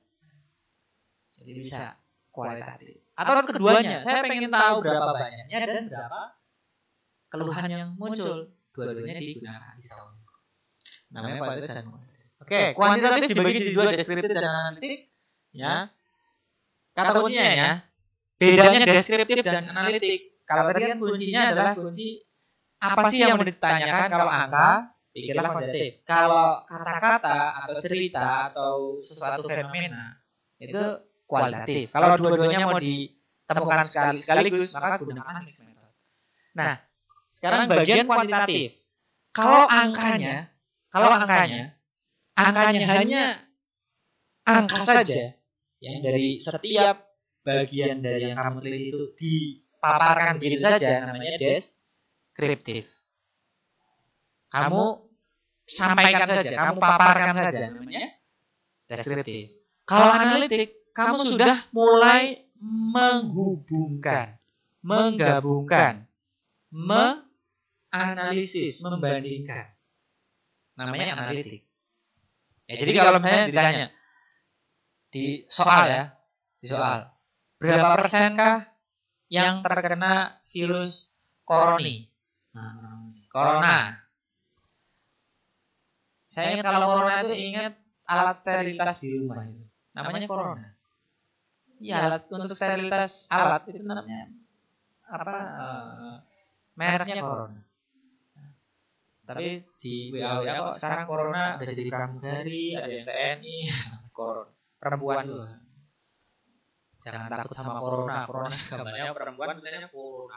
Jadi bisa kualitatif. Atau keduanya, saya pengen tahu berapa banyaknya dan berapa keluhan yang muncul. Dua-duanya digunakan di sound. Namanya kualitatif dan kuantitatif. Oke, kuantitatif dibagi jadi dua, deskriptif dan analitik. Ya. Kata kuncinya ya. Bedanya deskriptif dan analitik. Kalau tadi kan kuncinya adalah kunci apa sih yang mau ditanyakan. Kalau angka, pikirlah kuantitatif. Kalau kata-kata atau cerita atau sesuatu fenomena, itu kualitatif. Kalau dua-duanya mau ditemukan sekaligus, maka gunakan mixed method. Nah, sekarang bagian kuantitatif. Kalau angkanya hanya angka saja, yang dari setiap bagian dari yang kamu teliti itu dipaparkan begitu saja, namanya deskriptif. Kamu sampaikan saja, kamu paparkan saja, namanya deskriptif. Kalau analitik, kamu sudah mulai menghubungkan, menggabungkan, menganalisis, membandingkan. Namanya analitik. Ya, jadi kalau misalnya ditanya di soal, berapa persenkah yang terkena virus corona? Saya ingat kalau corona itu ingat alat sterilitas di rumah itu. Namanya corona. Iya, alat untuk sterilitas alat itu namanya apa? Mereknya corona. Tapi di WHO ya kok sekarang corona udah jadi pramugari, ada yang TNI, corona. Perempuan tuh. Jangan takut sama corona. Corona gambarnya perempuan misalnya corona.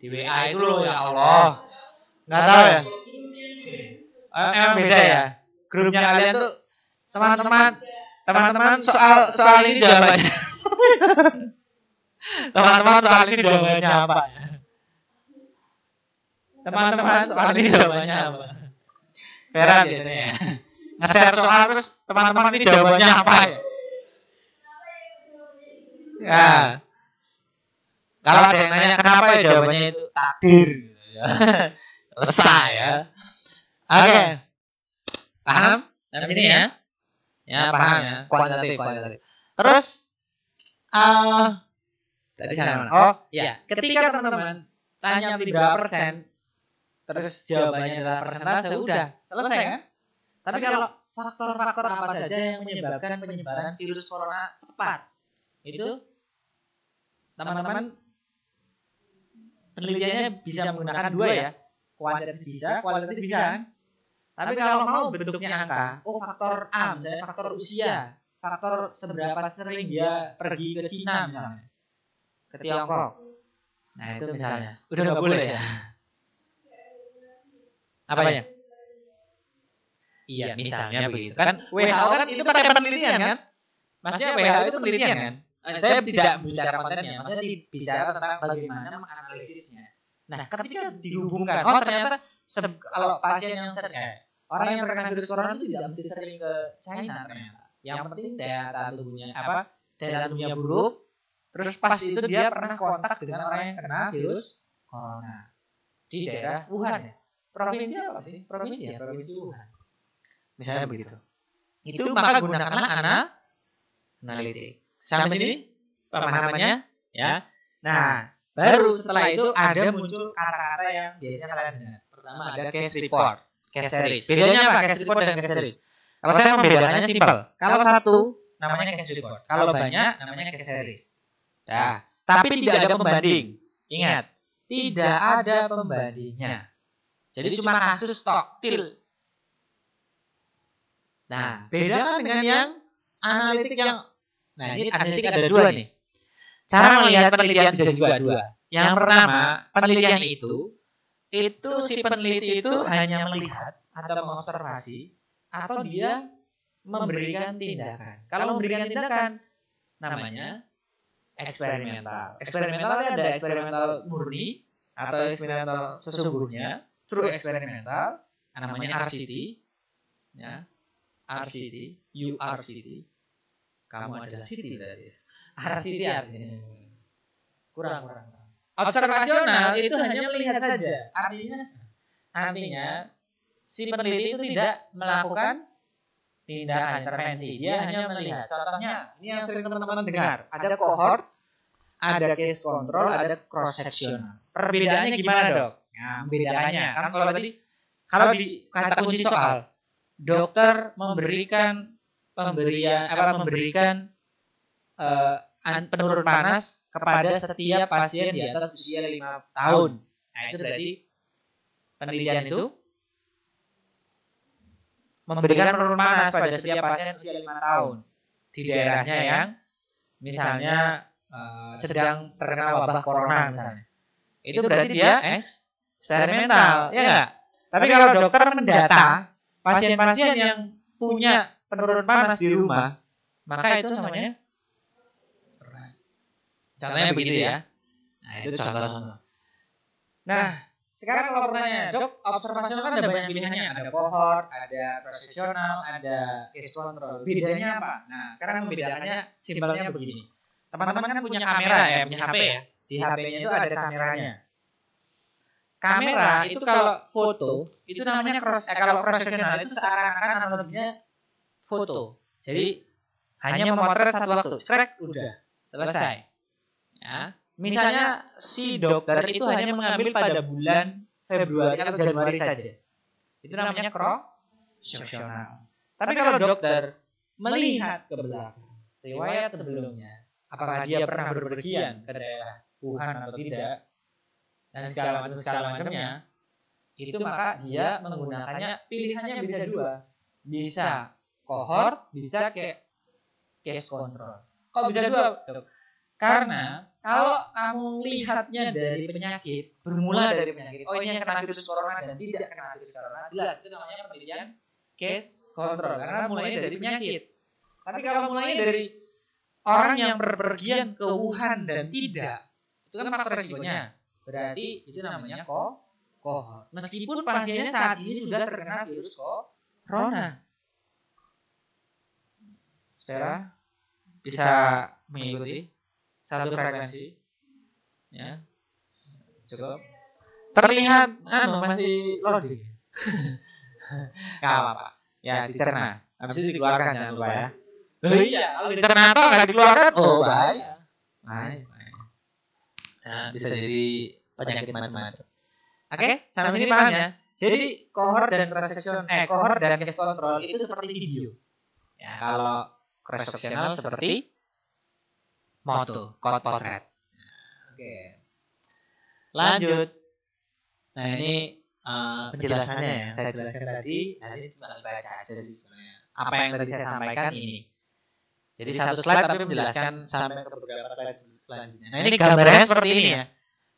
Di WA itu loh ya Allah. Enggak tahu ya. Emang beda ya. Grupnya kalian tuh teman-teman soal ini jawabannya. Teman-teman soal ini jawabannya apa? Teman-teman soal ini jawabannya apa? Vera biasanya ya. Nge-share soal terus teman-teman ini jawabannya apa ya? Ya. Kalau ada yang nanya kenapa ya jawabannya itu takdir gitu ya. Resah ya. Oke. Paham? Sampai sini ya? Ya, paham ya. Kuantitatif. Terus tadi saya ya, ketika teman-teman tanya berapa persen terus jawabannya adalah persentase, udah selesai kan? Tapi kalau faktor-faktor apa saja yang menyebabkan penyebaran virus corona cepat, itu teman-teman penelitiannya bisa menggunakan dua ya, kuantitatif bisa, kualitatif bisa kan? Tapi kalau mau bentuknya angka, faktor A misalnya faktor usia, faktor seberapa sering dia pergi ke Cina misalnya, ke Tiongkok. Nah itu misalnya, udah nggak boleh ya? Apanya? Iya, misalnya begitu kan. WHO kan itu pakai penelitian kan? Maksudnya WHO itu penelitian kan? Saya tidak bicara kontennya, maksudnya bicara tentang bagaimana menganalisisnya. Nah, ketika dihubungkan, ternyata kalau pasien yang sering, orang yang terkena virus corona itu tidak mesti sering ke China ternyata. Yang penting daya tahan tubuhnya buruk. Terus pas itu dia pernah kontak dengan orang yang kena virus corona di daerah Wuhan ya. Provinsi apa sih? Provinsi Wuhan. Misalnya begitu. Itu maka gunakanlah analitik. Sampai sini pemahamannya ya. Nah, baru setelah itu ada muncul kata-kata yang biasanya kalian dengar. Pertama ada case report, case series. Bedanya apa case report dan case series? Kalau saya membedakannya simpel. Kalau satu namanya case report, kalau banyak namanya case series. Nah, tapi tidak ada pembanding. Ingat, tidak ada pembandingnya. Jadi cuma kasus til. Nah, beda kan dengan yang analitik yang ini analitik ada dua nih. Cara melihat penelitian bisa juga dua. Yang pertama, penelitian itu si peneliti itu hanya melihat atau mengobservasi atau dia memberikan tindakan. Kalau memberikan tindakan namanya eksperimental. Eksperimental ada eksperimental murni atau eksperimental sesungguhnya, true eksperimental, namanya RCT. Ya. URCT. Kamu adalah city tadi. RCT artinya. Kurang. Observasional itu hanya melihat saja. Artinya si peneliti itu tidak melakukan tindakan intervensi, dia hanya melihat. Contohnya, ini yang sering teman-teman dengar, ada cohort, ada case control, ada cross sectional. Perbedaannya gimana, Dok? Nah, membedakannya kan kalau di kata kunci soal, dokter memberikan penurun panas kepada setiap pasien di atas usia 5 tahun. Nah, itu berarti penelitian itu memberikan penurun panas pada setiap pasien usia 5 tahun di daerahnya yang misalnya sedang terkena wabah corona misalnya. Itu berarti dia eksperimental, ya enggak? Tapi kalau dokter mendata pasien-pasien yang punya penurun panas di rumah, maka itu namanya contohnya begitu ya. Nah, itu contoh-contoh. Nah, sekarang kalau pertanyaan, Dok, observasional kan ada banyak pilihannya, ada cohort, ada cross-sectional, ada case control. Bedanya apa? Nah, sekarang membedakannya simpelnya begini. Teman-teman kan punya kamera ya, punya HP ya. Di HP-nya itu ada kameranya. Kamera itu kalau foto, itu namanya kalau cross-sectional itu seakan-akan analoginya foto. Jadi hanya memotret satu waktu, cekrek udah selesai. Ya, misalnya si dokter itu hanya mengambil pada bulan Februari atau Januari saja. Itu namanya cross-sectional. Tapi kalau dokter melihat ke belakang, riwayat sebelumnya, apakah dia pernah berpergian ke daerah Wuhan atau tidak, dan segala macamnya, itu maka dia menggunakannya, pilihannya bisa dua. Bisa cohort, bisa case control. Kok bisa dua, Dok? Karena kalau kamu lihatnya dari penyakit, bermula dari penyakit, oh ini yang kena virus corona dan tidak kena virus corona, jelas itu namanya penelitian case control karena mulainya dari penyakit. Tapi kalau mulainya dari orang yang berpergian ke Wuhan dan tidak, itu kan faktor resikonya. Berarti itu namanya cohort. Meskipun pasiennya saat ini sudah terkena virus corona. Saudara bisa mengikuti satu frekuensi, ya, cukup. Terlihat, masih loading. Gak apa-apa. Ya dicerna. Habis itu dikeluarkan jangan lupa ya. Iya, kalau dicerna atau nggak dikeluarkan, bahaya. Nah, bisa jadi penyakit macam-macam. Oke, sampai sini paham ya. Jadi cohort dan cohort dan case control itu seperti video. Ya, kalau cross sectional seperti foto, potret. Oke. Lanjut. Nah, ini penjelasannya yang saya jelaskan tadi. Nah, ini cuma baca aja sih sebenarnya. Apa yang tadi saya sampaikan ini. Jadi satu slide tapi menjelaskan sampai ke beberapa slide selanjutnya. Nah, ini gambarnya seperti ini ya.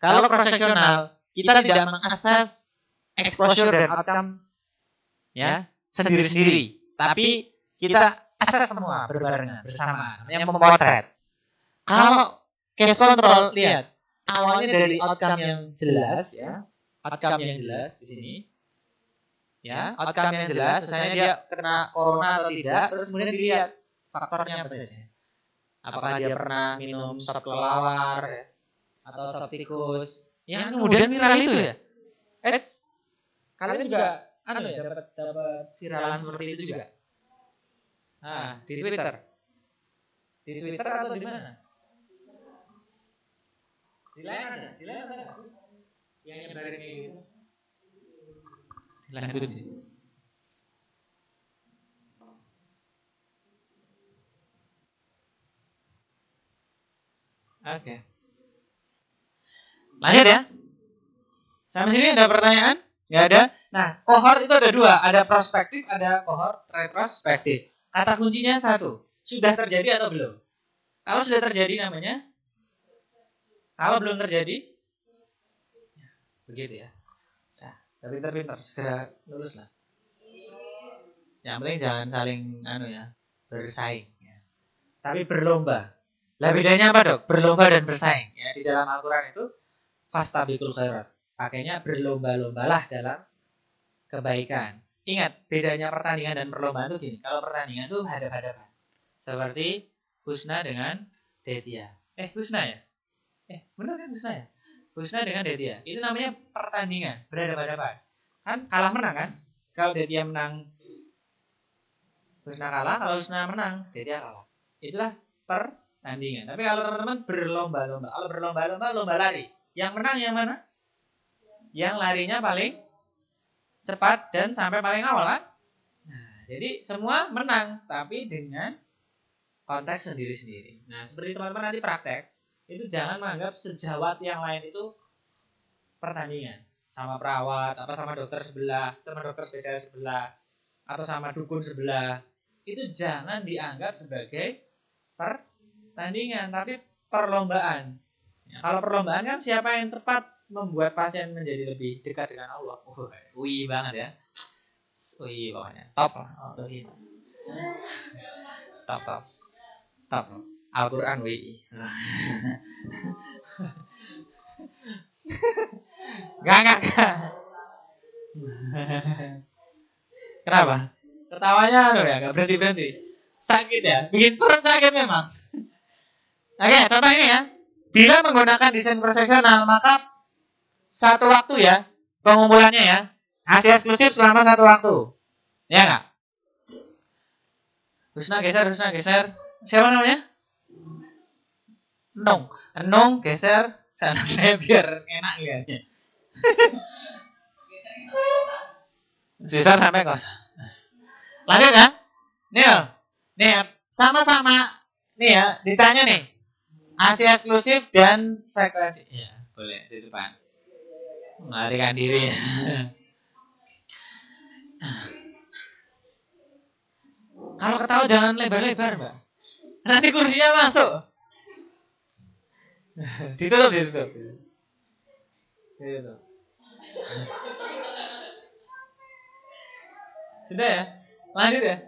Kalau cross sectional, kita tidak mengakses exposure dan outcome ya sendiri-sendiri, tapi kita akses semua berbarengan bersama. Yang memotret. Kalau case control, lihat awalnya dari outcome yang jelas ya, outcome yang jelas di sini, ya, outcome yang jelas, misalnya dia kena corona atau tidak, terus kemudian dilihat faktornya apa saja. Apakah dia pernah minum sop kelelawar ya, atau sop tikus, yang kemudian viral itu ya. Kalian juga dapat viralan seperti itu juga. Nah, di Twitter atau di mana? Di lain ada. Yang nyebarin kayak gitu. Lanjut. Oke. Lanjut ya. Sampai sini ada pertanyaan? Nggak ada? Nah, cohort itu ada dua. Ada prospektif, ada cohort retrospektif. Kata kuncinya satu. Sudah terjadi atau belum? Kalau sudah terjadi namanya? Kalau belum terjadi? Begitu ya. Nah, pintar-pintar. Segera lulus lah. Yang penting jangan saling bersaing. Ya. Tapi berlomba. Lah bedanya apa, Dok? Berlomba dan bersaing. Ya, di dalam Al-Quran itu fastabiqul khairat. Pakainya berlomba-lombalah dalam kebaikan. Ingat, bedanya pertandingan dan perlombaan itu gini. Kalau pertandingan itu hadap-hadapan. Seperti Husna dengan Detia. Husna ya? Benar kan Husna ya? Husna dengan Detia. Itu namanya pertandingan, berhadapan-hadapan. Kan kalah menang kan? Kalau Detia menang, Husna kalah. Kalau Husna menang, Detia kalah. Itulah pertandingan. Tapi kalau teman-teman berlomba-lomba, kalau berlomba-lomba, lomba lari, yang menang yang mana? Yang larinya paling cepat dan sampai paling awal kan? Nah, jadi semua menang, tapi dengan konteks sendiri-sendiri. Nah, seperti teman-teman nanti praktek, itu jangan menganggap sejawat yang lain itu pertandingan. Sama perawat, apa sama dokter sebelah, teman dokter spesialis sebelah, atau sama dukun sebelah. Itu jangan dianggap sebagai pertandingan, tapi perlombaan. Ya, kalau perlombaan kan siapa yang cepat membuat pasien menjadi lebih dekat dengan Allah. Wih banget ya. Wih pokoknya top lah untuk kita. Top. Al-Quran WI. Gak. Kenapa? Ketawanya gak berhenti. Sakit ya? Bikin perut sakit memang. Oke, contoh ini ya. Bila menggunakan desain cross-sectional, maka satu waktu ya, pengumpulannya ya, ASI eksklusif selama satu waktu. Ya nggak? Husna geser. Siapa namanya? Enung geser sana saya biar enak lihatnya. Sisa sampai kos. Lanjut ya. Nih ya, sama-sama nih ya, ditanya nih. ASI eksklusif dan frekuensi. Ya, boleh di depan. Melarikan diri. Kalau ketawa jangan lebar-lebar, Mbak. Nanti kursinya masuk. Ditutup. Sudah ya? Lanjut ya?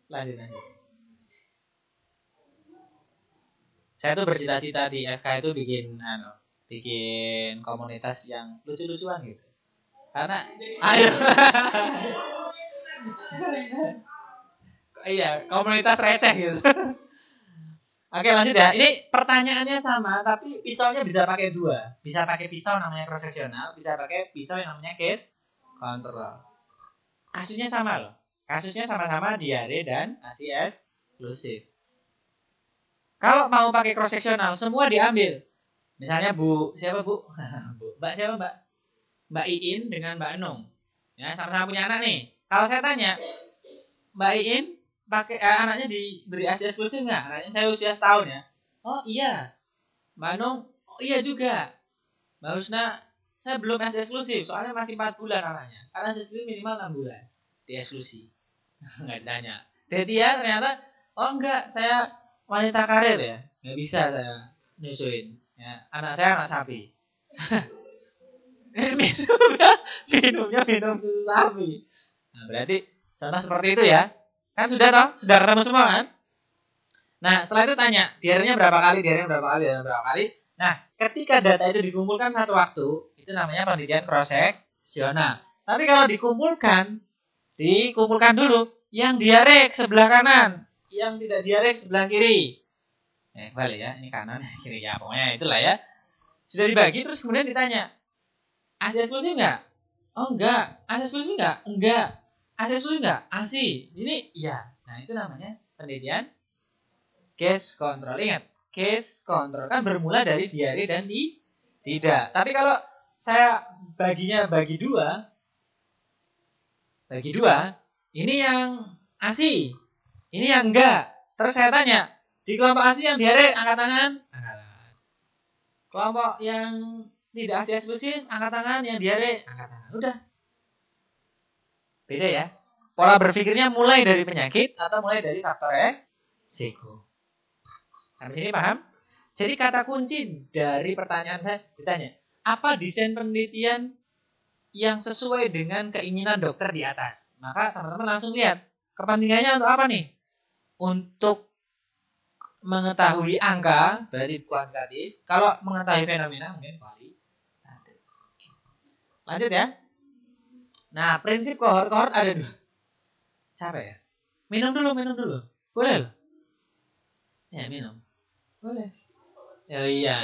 Lanjut. Saya tuh bercita-cita di FK itu bikin komunitas yang lucu-lucuan gitu. Karena iya, komunitas receh gitu. Oke, lanjut ya. Ini pertanyaannya sama, tapi pisaunya bisa pakai dua. Bisa pakai pisau namanya cross sectional, bisa pakai pisau yang namanya case control. Kasusnya sama loh. Kasusnya sama-sama diare dan ASI eksklusif. Kalau mau pakai cross sectional, semua diambil. Misalnya siapa Bu? Mbak siapa Mbak? Mbak Iin dengan Mbak Enung. Ya, sama-sama punya anak nih. Kalau saya tanya, Mbak Iin pakai anaknya diberi ASI eksklusif nggak? Anaknya saya usia setahun ya. Oh iya. Mbak Enung, oh iya juga. Mbak Husna, saya belum ASI eksklusif, soalnya masih 4 bulan anaknya. Karena ASI eksklusif minimal 6 bulan. Di eksklusi. Nggak ditanya. Detia ternyata, oh enggak, saya wanita karir ya. Nggak bisa saya nyusuin. Ya, anak saya anak sapi. minum susu sapi. Nah, berarti contoh seperti itu ya. Kan sudah ketemu semua kan? Nah, setelah itu tanya, diarenya berapa kali? Nah, ketika data itu dikumpulkan satu waktu, itu namanya penelitian cross-sectional. Tapi kalau dikumpulkan dulu yang diare sebelah kanan, yang tidak diare sebelah kiri. Balik ya, ini kanan, kiri ya, pokoknya itulah ya. Sudah dibagi, terus kemudian ditanya, ASI eksklusif nggak? Oh enggak. ASI eksklusif nggak? Enggak. ASI eksklusif nggak? ASI. Ini iya. Nah itu namanya penelitian case control. Ingat, case control kan bermula dari diare dan tidak. Tapi kalau saya bagi dua, ini yang ASI, ini yang enggak. Terus saya tanya, di kelompok ASI yang diare angkat tangan. Kelompok yang tidak ASI eksklusif angkat tangan, yang diare angkat tangan. Udah. Beda ya. Pola berpikirnya mulai dari penyakit atau mulai dari faktor resiko. Sampai sini paham? Jadi kata kunci dari pertanyaan saya ditanya, apa desain penelitian yang sesuai dengan keinginan dokter di atas? Maka teman-teman langsung lihat kepentingannya untuk apa nih? Untuk mengetahui angka, berarti kuantitatif. Kalau mengetahui fenomena, mungkin kualitatif. Lanjut ya. Nah, prinsip kohort ada 2. Capek ya? Minum dulu. Boleh loh? Ya, minum. Boleh. Ya iya.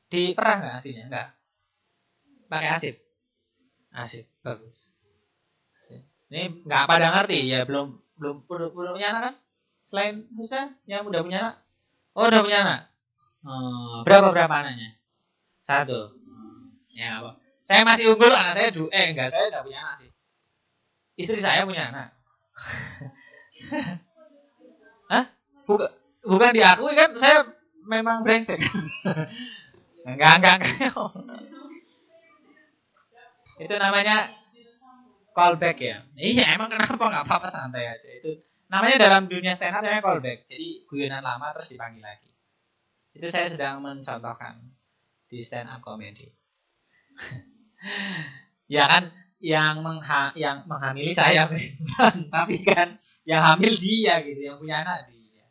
Diperah nggak asinya? Enggak. pakai asip. Asip, bagus. Asip. Ini nggak pada ngerti ya, belum punya anak kan? Selain Musa yang udah punya anak? Oh, udah punya anak. Berapa anaknya? 1. Ya apa? Saya masih unggul, anak saya saya nggak punya anak sih. Istri saya punya anak. Hah? Bukan diakui kan? Saya memang brengsek. Enggak. Itu namanya callback ya. Iya, emang kenapa nggak apa-apa, santai aja. Itu namanya dalam dunia stand up namanya callback. Jadi guyonan lama terus dipanggil lagi. Itu saya sedang mencontohkan di stand up comedy. Ya kan, yang menghamili saya memang, tapi kan yang hamil dia gitu, yang punya anak dia.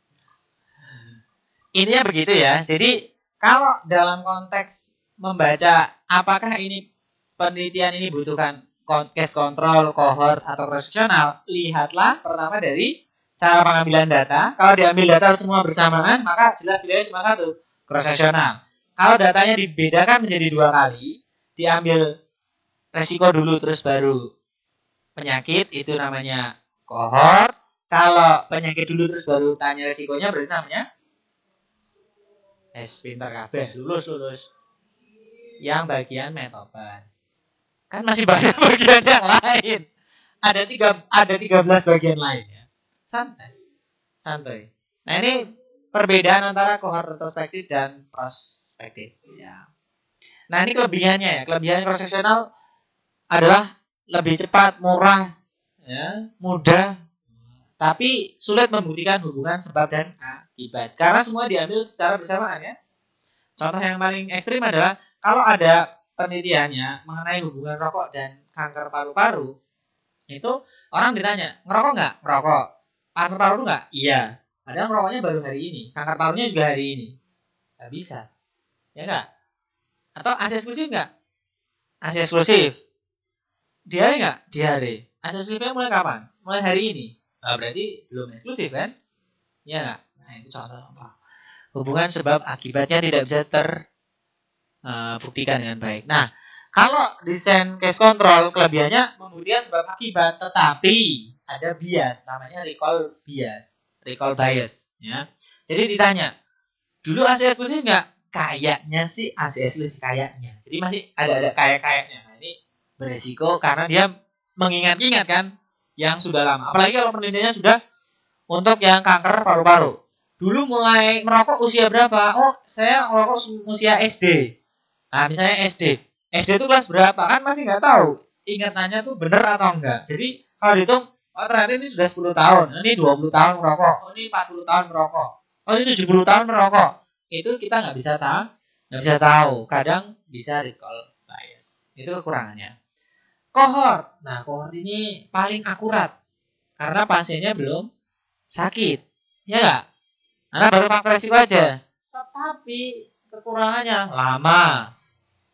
Intinya begitu ya. Jadi kalau dalam konteks membaca apakah ini penelitian ini butuhkan case control, cohort atau cross-sectional, lihatlah pertama dari cara pengambilan data. Kalau diambil data semua bersamaan, maka jelas pilihannya cuma satu, cross-sectional. Kalau datanya dibedakan menjadi 2 kali, diambil resiko dulu terus baru penyakit, itu namanya cohort. Kalau penyakit dulu terus baru tanya resikonya, berarti namanya pintar kabeh, lulus. Yang bagian metopan. Kan masih banyak bagian yang lain. Ada 13 bagian lain ya. Santai. Nah, ini perbedaan antara cohort retrospektif dan prospektif ya. Nah, ini kelebihannya ya. Kelebihan cross-sectional adalah lebih cepat, murah, ya, mudah, tapi sulit membuktikan hubungan sebab dan akibat. Karena semua diambil secara bersamaan ya. Contoh yang paling ekstrim adalah kalau ada penelitiannya mengenai hubungan rokok dan kanker paru-paru, itu orang ditanya, ngerokok nggak? Ngerokok. Kanker paru nggak? Iya. Padahal ngerokoknya baru hari ini, kanker parunya juga hari ini. Nggak bisa. Ya nggak? Atau ASI eksklusif nggak? ASI eksklusif. Diare nggak? Diare. ASI eksklusifnya mulai kapan? Mulai hari ini. Nah, berarti belum eksklusif kan? Ya nggak? Nah, itu contoh-contoh. Hubungan sebab akibatnya tidak bisa terbuktikan dengan baik. Nah, kalau desain case control kelebihannya membuktikan sebab akibat, tetapi ada bias, namanya recall bias, ya. Jadi ditanya, dulu ASI eksklusif nggak? Kayaknya sih ASI eksklusif kayaknya. Jadi masih ada kayaknya. Nah, ini beresiko karena dia mengingat-ingat kan yang sudah lama. Apalagi kalau penelitiannya sudah untuk yang kanker paru-paru. Dulu mulai merokok usia berapa? Oh, saya merokok usia SD. Nah, misalnya SD itu kelas berapa? Kan masih nggak tahu ingatannya tuh bener atau enggak. Jadi kalau dihitung, oh ternyata ini sudah 10 tahun, ini 20 tahun merokok, oh ini 40 tahun merokok, oh ini 70 tahun merokok. Itu kita nggak bisa tahu. Kadang bisa recall bias. Itu kekurangannya. Cohort. Nah, cohort ini paling akurat karena pasiennya belum sakit. Ya nggak? Karena baru faktor resiko aja. Tetapi kekurangannya lama,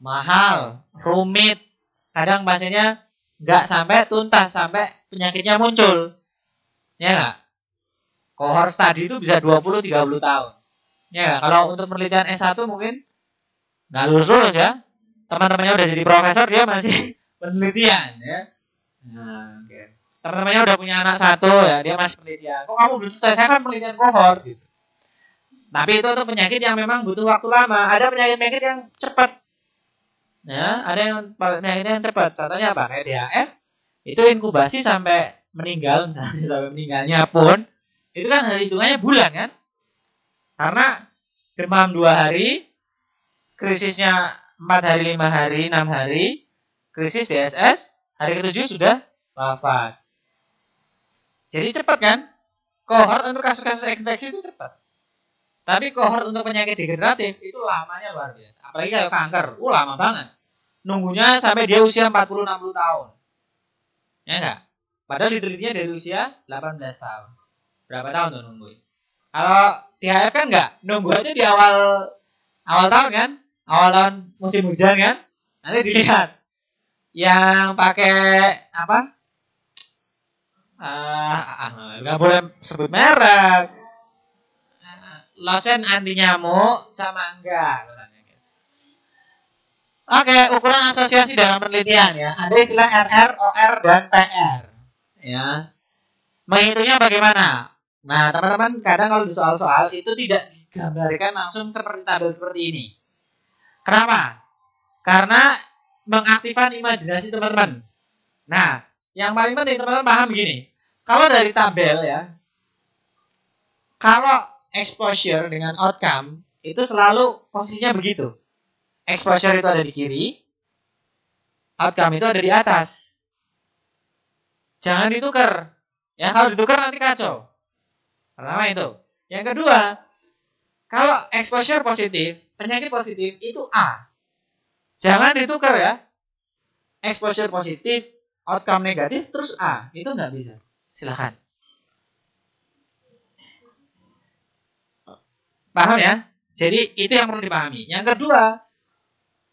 mahal, rumit. Kadang pasiennya nggak sampai tuntas, sampai penyakitnya muncul. Ya nggak? Cohort study itu bisa 20-30 tahun. Ya nggak? Kalau untuk penelitian S1 mungkin nggak lulus ya. Teman-temannya udah jadi profesor, dia masih penelitian ya. Nah, okay. Teman-temannya udah punya anak 1 ya, dia masih penelitian. Kok kamu belum selesai? Saya kan penelitian cohort gitu. Tapi itu untuk penyakit yang memang butuh waktu lama. Ada penyakit yang cepat. Ya, ada yang penyakit yang cepat. Contohnya apa? Kayak DHF. Itu inkubasi sampai meninggal, sampai meninggalnya pun itu kan hitungannya bulan kan? Karena demam 2 hari, krisisnya 4 hari, 5 hari, 6 hari, krisis DSS, hari ke-7 sudah wafat. Jadi cepat kan? Cohort untuk kasus-kasus infeksi itu cepat. Tapi cohort untuk penyakit degeneratif itu lamanya luar biasa. Apalagi kayak kanker, lama banget. Nunggunya sampai dia usia 40-60 tahun. Ya enggak? Padahal ditelitinya dari usia 18 tahun. Berapa tahun tuh nungguin? Kalau THF kan enggak, nunggu aja di awal tahun kan? Awal tahun musim hujan kan? Nanti dilihat. Yang pakai apa? Enggak boleh sebut merek. Lotion anti nyamuk sama enggak. Oke, ukuran asosiasi dalam penelitian ya. Ada istilah RR, OR, dan PR. Ya. Menghitungnya bagaimana? Nah, teman-teman kadang kalau di soal-soal itu tidak digambarkan langsung seperti tabel seperti ini. Kenapa? Karena mengaktifkan imajinasi teman-teman. Nah, yang paling penting teman-teman paham begini. Kalau dari tabel ya, kalau exposure dengan outcome itu selalu posisinya begitu. Exposure itu ada di kiri, outcome itu ada di atas. Jangan ditukar. Ya, kalau ditukar nanti kacau. Pertama itu. Yang kedua, kalau exposure positif, penyakit positif itu A. Jangan ditukar ya. Exposure positif, outcome negatif, terus A. Itu nggak bisa. Silakan. Paham ya? Jadi itu yang perlu dipahami. Yang kedua,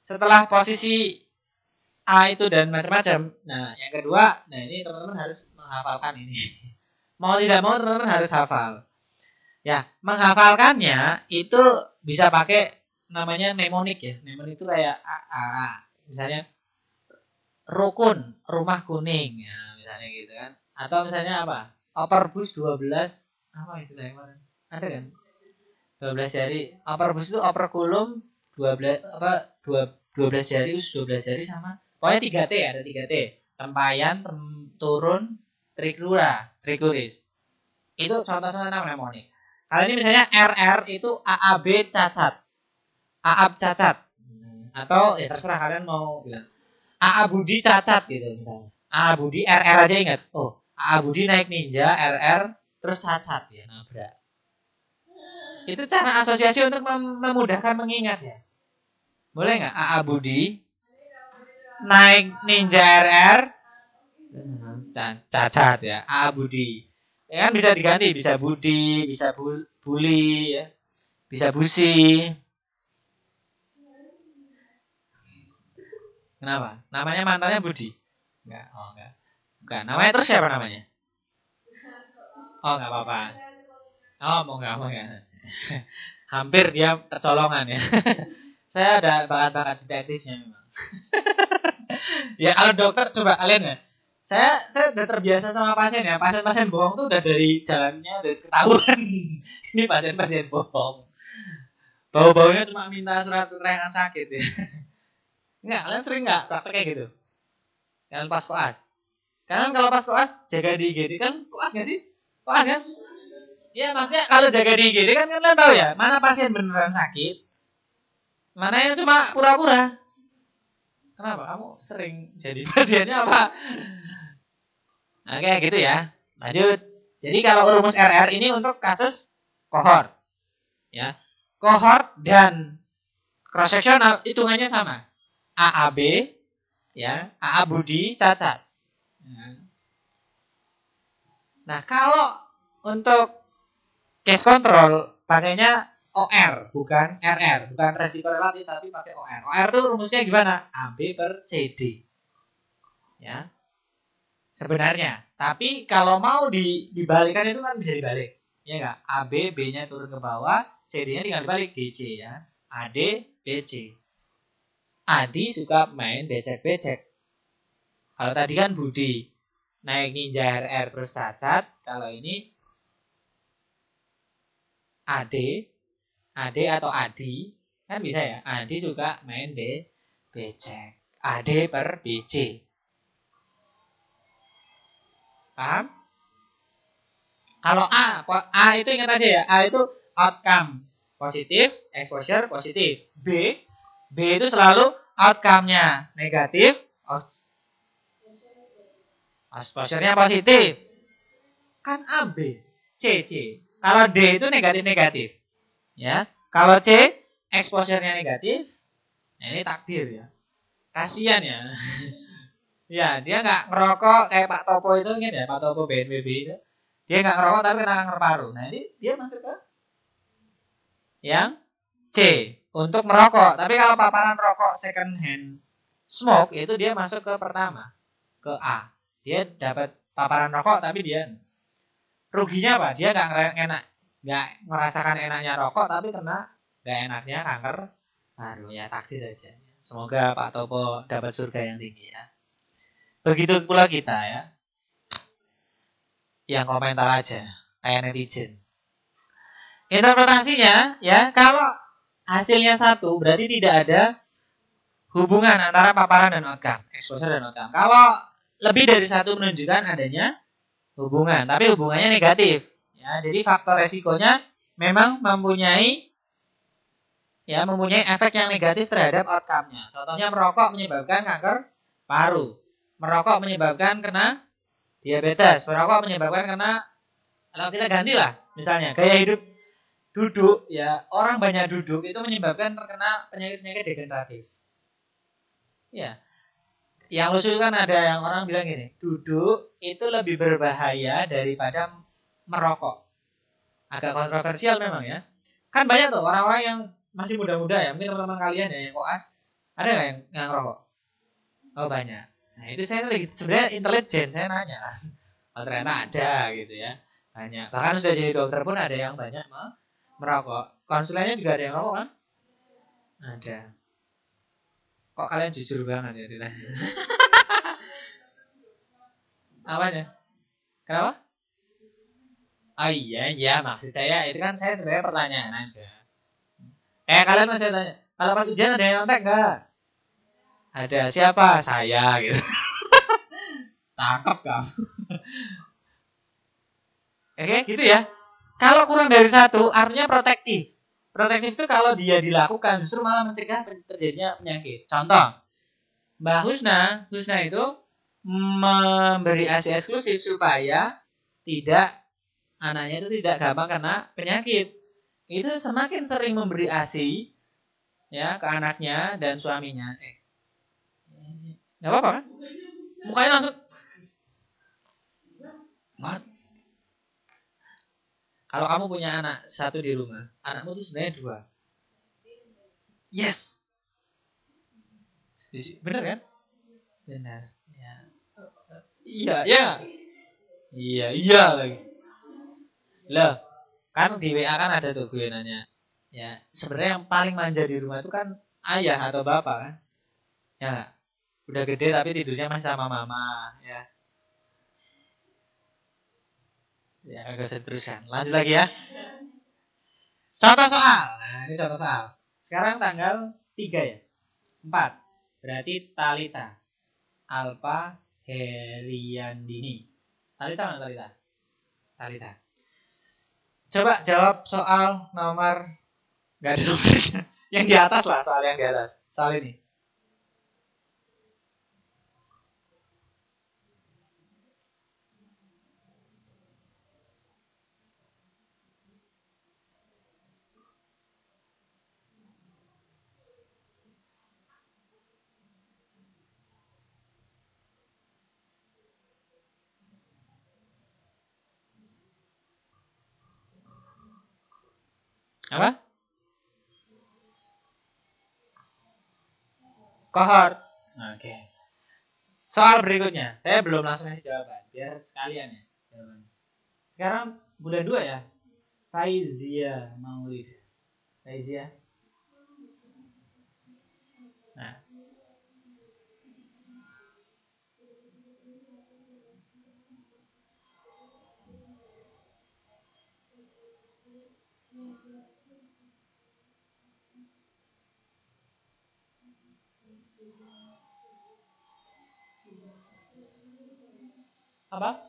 setelah posisi A itu dan macam-macam. Nah, yang kedua, nah ini teman-teman harus menghafalkan ini. Mau tidak mau teman-teman harus hafal. Ya, menghafalkannya itu bisa pakai namanya mnemonik ya. Mnemonik itu kayak misalnya rukun, rumah kuning ya, misalnya gitu kan. Atau misalnya apa? Operbus 12 apa istilahnya kemarin? Ada kan? 12 jari. Operbus itu operculum 12 apa 12 jari, 12 jari sama pokoknya 3T, ada 3T. Tempayan, turun, trikuris. Itu contoh-contoh mnemonik. Kali ini misalnya RR itu AAB cacat. AAB cacat. Atau ya terserah kalian mau bilang. AA Budi cacat gitu misalnya. AA Budi RR aja ingat. Oh, AA Budi naik ninja RR terus cacat ya, nabrak. Itu cara asosiasi untuk memudahkan mengingat ya. Boleh nggak? AA Budi naik ninja RR cacat ya. AA Budi. Ya kan bisa diganti, bisa Budi, bisa Buli ya. Bisa Busi. Kenapa? Namanya mantannya Budi? Enggak, oh enggak. Bukan. Namanya terus siapa namanya? Oh, enggak apa-apa. Oh, mau enggak. Hampir dia kecolongan ya. Saya ada bakat-bakat detektifnya memang. Ya kalau dokter coba kalian ya. Saya udah terbiasa sama pasien ya. Pasien-pasien bohong tuh udah dari jalannya udah ketahuan. Ini pasien-pasien bohong. Bau-baunya cuma minta surat keterangan sakit ya. Enggak, kalian sering enggak praktek kayak gitu? Kalian pas koas. Kalian kalau pas koas jaga di IGD kan koas enggak sih? Koas kan? Ya maksudnya kalau jaga di IGD kan kalian tahu ya, mana pasien beneran sakit, mana yang cuma pura-pura. Kenapa? Kamu sering jadi pasiennya apa? Oke, gitu ya. Lanjut. Jadi kalau rumus RR ini untuk kasus kohort. Ya. Kohort dan cross sectional hitungannya sama. AAB ya, AA Budi cacat. Nah, kalau untuk case control pakainya OR bukan RR, bukan resiko relatif tapi pakai OR. OR itu rumusnya gimana? AB per CD. Ya. Sebenarnya, tapi kalau mau dibalikan itu kan bisa dibalik. Ya enggak? AB B-nya turun ke bawah, CD-nya tinggal dibalik DC ya. AD BC. Adi suka main becek-becek. Kalau tadi kan Budi naik ninja RR terus cacat, kalau ini AD atau Adi kan bisa ya. Adi suka main becek. AD per BC. Paham? Kalau A itu ingat aja ya. A itu outcome positif, exposure positif. B itu selalu outcome-nya negatif, exposure-nya positif. Kan AB, C. Kalau D itu negatif-negatif. Ya. Kalau C exposure-nya negatif, nah ini takdir ya. Kasian ya. Ya, dia nggak ngerokok kayak Pak Topo itu kan ya, Pak Topo BNPB itu. Dia nggak ngerokok tapi kena kanker paru. Nah, ini dia masuk ke yang C untuk merokok. Tapi kalau paparan rokok second hand smoke itu dia masuk ke pertama, ke A. Dia dapat paparan rokok tapi dia ruginya apa? Dia nggak merasakan enaknya rokok tapi kena nggak enaknya kanker paru ya, takdir aja. Semoga Pak Topo dapat surga yang tinggi ya. Begitu pula kita ya. Yang komentar aja, kayak netizen. Interpretasinya ya, kalau hasilnya satu berarti tidak ada hubungan antara paparan dan outcome, exposure dan outcome. Kalau lebih dari satu menunjukkan adanya hubungan, tapi hubungannya negatif. Ya, jadi faktor resikonya memang mempunyai efek yang negatif terhadap outcome-nya. Contohnya merokok menyebabkan kanker paru, merokok menyebabkan kena diabetes, merokok menyebabkan kena, kalau kita gantilah misalnya gaya hidup duduk ya, orang banyak duduk itu menyebabkan terkena penyakit-penyakit degeneratif. Ya. Yang lucu kan ada yang orang bilang gini, duduk itu lebih berbahaya daripada merokok. Agak kontroversial memang ya. Kan banyak tuh orang-orang yang masih muda-muda ya, mungkin teman-teman kalian ya yang koas, ada nggak yang ngerokok? Oh banyak. Nah itu saya sebenarnya intelijen, saya nanya. Oh ternyata ada gitu ya, banyak. Bahkan sudah jadi dokter pun ada yang banyak merokok. Konsulennya juga ada yang merokok kan? Ada. Kok kalian jujur banget ya ditanya? Apanya? Kenapa? Oh iya, maksud saya itu kan saya sebenarnya pertanyaan aja. Kalian masih tanya, kalau pas ujian ada yang nyontek nggak? Ada. Siapa? Saya gitu. Tangkap kamu. Oke, gitu ya. Kalau kurang dari satu, artinya protektif. Protektif itu kalau dia dilakukan justru malah mencegah terjadinya penyakit. Contoh, Mbak Husna itu memberi ASI eksklusif supaya anaknya itu tidak gampang kena penyakit. Itu semakin sering memberi ASI ya ke anaknya dan suaminya. Nggak apa-apa kan? Mukanya langsung. What? Kalau kamu punya anak satu di rumah, anakmu itu sebenarnya 2. Yes. Benar kan? Benar. Ya. Iya lagi. Loh, kan di WA kan ada tuh gue nanya. Ya, sebenarnya yang paling manja di rumah itu kan ayah atau bapak kan? Ya, udah gede tapi tidurnya masih sama mama, ya. Ya, agak seteruskan. Lanjut lagi ya. Contoh soal. Nah, ini contoh soal. Sekarang tanggal 3 ya? 4. Berarti Talita Alpa Heriandini. Talita mana Talita? Talita. Coba jawab soal nomor, nggak ada nomornya. Yang di atas lah, soal yang di atas. Soal ini. Apa? Kohort. Oke. Soal berikutnya, saya belum langsung ngasih jawaban, biar sekalian ya jawabannya. Sekarang bulan 2 ya. Faizia Maulida. Faizia. Nah. Apa?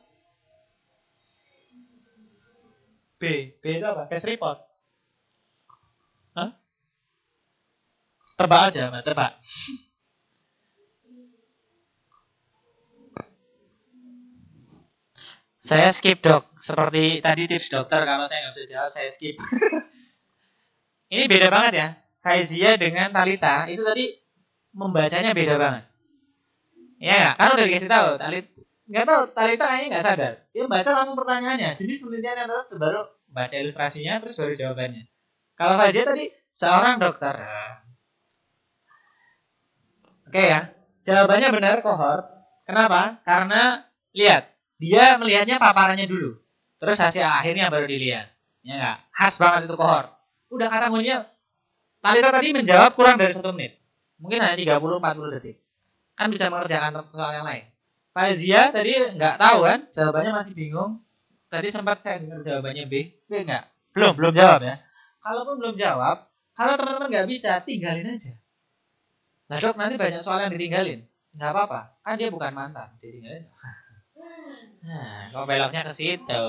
B itu apa? Case report. Hah? Tebak aja, Mbak, tebak. Saya skip dok, seperti tadi tips dokter, kalau saya nggak bisa jawab saya skip. Ini beda banget ya, Faizia dengan Talita itu tadi membacanya beda banget. Ya nggak? Kan udah dikasih tahu, Talita kayaknya nggak sadar. Dia baca langsung pertanyaannya, jenis penelitian yang atas baru baca ilustrasinya terus baru jawabannya. Kalau Faizia tadi seorang dokter. Oke ya, jawabannya benar kohort. Kenapa? Karena lihat. Dia melihatnya paparannya dulu. Terus hasil akhirnya baru dilihat. Ya enggak? Khas banget itu kohort. Udah kata kuncinya. Talita tadi menjawab kurang dari 1 menit. Mungkin hanya 30-40 detik. Kan bisa mengerjakan soal yang lain. Fazia tadi nggak tahu kan? Jawabannya masih bingung. Tadi sempat saya dengar jawabannya B. B enggak? Belum jawab ya. Kalaupun belum jawab, kalau teman-teman nggak bisa, tinggalin aja. Nah dok, nanti banyak soal yang ditinggalin. Nggak apa-apa, kan dia bukan mantan. Ditinggalin. Nah, kok beloknya ke situ.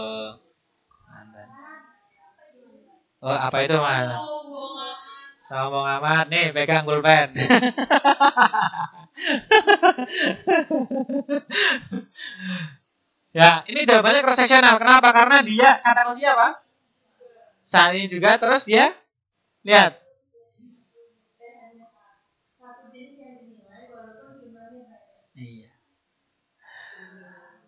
Mantan. Oh, apa itu mantan? Sombong amat. Nih, pegang pulpen. Ya, ini jawabannya cross sectional. Kenapa? Karena dia kata kunci apa? Saat ini juga, terus dia lihat. Iya.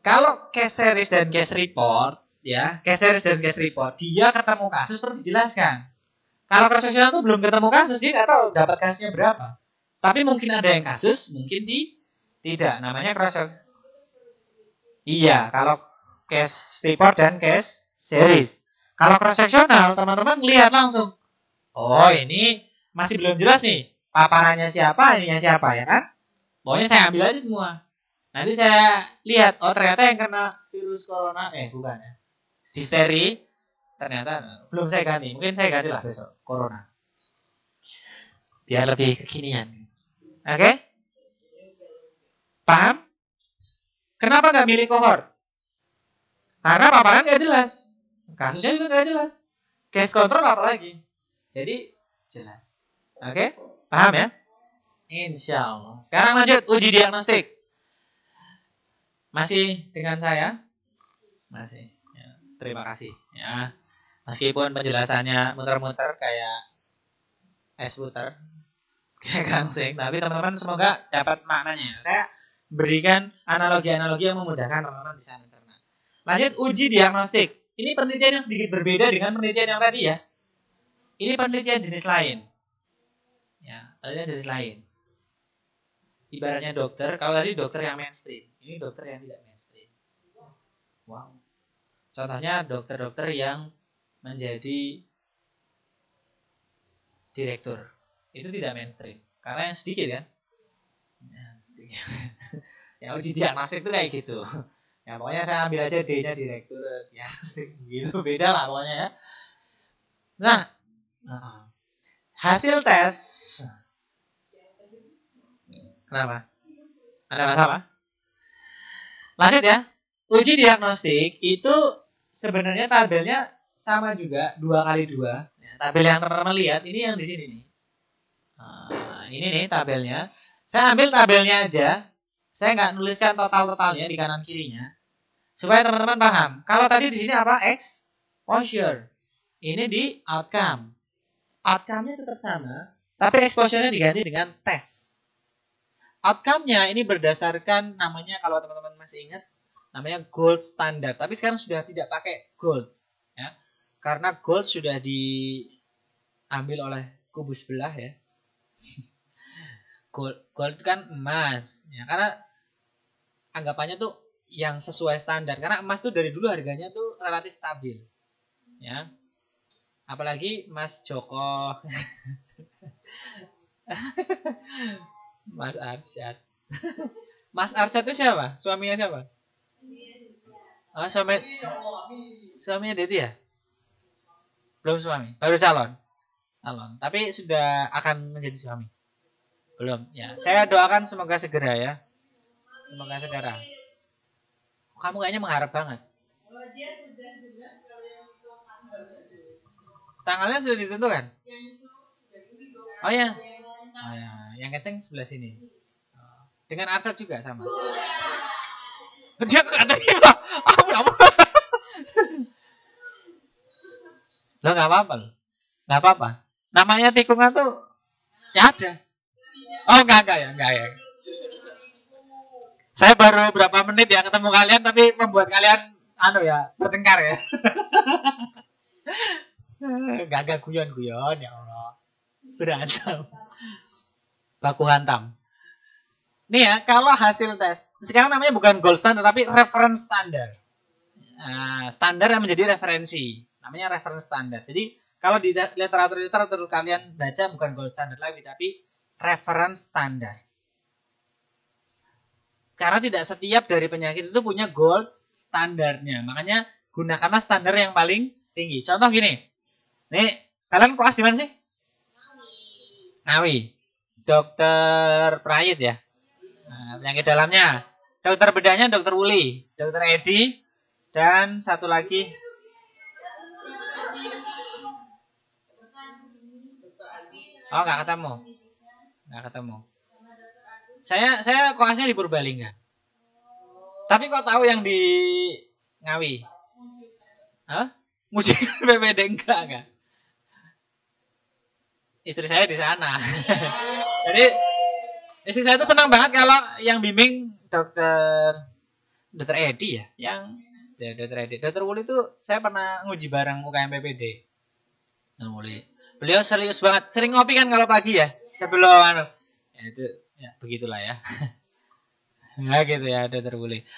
Kalau case series dan case report, ya, case series dan case report, dia ketemu kasus terus dijelaskan. Kalau cross sectional itu belum ketemu kasus, dia nggak tahu dapat kasusnya berapa. Tapi mungkin ada yang kasus, mungkin tidak. Namanya cross sectional. Iya, kalau case report dan case series. Kalau cross sectional, teman-teman lihat langsung. Oh, ini masih belum jelas nih. Paparannya siapa, ininya siapa, ya kan? Pokoknya saya ambil aja semua. Nanti saya lihat, oh ternyata yang kena virus corona, bukan ya. Disteri, ternyata belum saya ganti. Mungkin saya ganti lah besok, corona. Biar lebih kekinian. Oke? Paham? Kenapa nggak milih kohort? Karena paparan nggak jelas. Kasusnya juga nggak jelas. Case control apalagi. Jadi, jelas. Oke? Paham ya? Insya Allah. Sekarang lanjut uji diagnostik. Masih dengan saya? Masih. Ya, terima kasih. Ya, meskipun penjelasannya muter-muter kayak es puter, kayak gangsing, tapi teman-teman semoga dapat maknanya. Saya berikan analogi-analogi yang memudahkan teman-teman bisa mencerna. Lanjut uji diagnostik. Ini penelitian yang sedikit berbeda dengan penelitian yang tadi ya. Ini penelitian jenis lain. Ya, penelitian jenis lain. Ibaratnya dokter, kalau tadi dokter yang mainstream, ini dokter yang tidak mainstream. Wow. Contohnya dokter-dokter yang menjadi direktur, itu tidak mainstream, karena yang sedikit kan. Ya, sedikit. Ya uji diagnostik itu kayak gitu. Ya pokoknya saya ambil aja D-nya direktur diagnostik, gitu beda lah pokoknya ya. Nah, hasil tes. Kenapa? Ada masalah? Lanjut ya. Uji diagnostik itu sebenarnya tabelnya sama juga 2x2. Ya, tabel yang teman-teman lihat ini yang di sini nih. Ini nih tabelnya. Saya ambil tabelnya aja. Saya nggak nuliskan total-totalnya di kanan kirinya supaya teman-teman paham. Kalau tadi di sini apa? Exposure. Ini di outcome. Outcome-nya tetap sama, tapi exposure-nya diganti dengan tes. Outcome-nya ini berdasarkan namanya, kalau teman-teman masih ingat, namanya gold standard. Tapi sekarang sudah tidak pakai gold, ya, karena gold sudah diambil oleh kubu sebelah ya. Gold itu kan emas, ya, karena anggapannya tuh yang sesuai standar. Karena emas tuh dari dulu harganya tuh relatif stabil, ya. Apalagi Mas Joko, Mas Arsyad. Mas Arsyad itu siapa? Suaminya siapa? Oh, suaminya Deti ya? Belum suami, baru calon. Tapi sudah akan menjadi suami. Belum, ya. Saya doakan semoga segera ya. Semoga segera. Kamu kayaknya mengharap banget. Tanggalnya sudah ditentukan? Oh ya. Oh ya, yang kenceng sebelah sini. Dengan Arsyad juga sama. Dia nggak terima. Lo nggak apa-apa lo. Nggak apa-apa. Namanya tikungan tuh ya ada. Oh enggak ya. Saya baru berapa menit ya ketemu kalian, tapi membuat kalian bertengkar ya. Gak guyon ya Allah. Berantem. Baku hantam. Nih ya, kalau hasil tes sekarang namanya bukan gold standard tapi reference standar. Nah, standar yang menjadi referensi namanya reference standard. Jadi kalau di literatur kalian baca bukan gold standard lagi tapi reference standar. Karena tidak setiap dari penyakit itu punya gold standarnya. Makanya gunakanlah standar yang paling tinggi. Contoh gini. Nih, kalian koas di mana sih? Ngawi. Dokter Prayit ya. Nah, penyakit dalamnya. Dokter bedanya Dokter Uli, Dokter Edi, dan satu lagi. Oh, nggak ketemu. Nggak ketemu. Saya koasnya di Purbalingga. Tapi kok tahu yang di Ngawi? Hah? Mujikan PPD enggak. Istri saya di sana. Jadi istri saya tuh senang banget kalau yang bimbing Dokter Edi ya. Dokter Edi. Dokter Wuli tuh saya pernah nguji bareng UKM PPD. Dokter Wuli. Beliau serius banget. Sering ngopi kan kalau pagi ya. Sebelum ya itu ya begitulah ya. Nah gitu ya Dokter Wuli.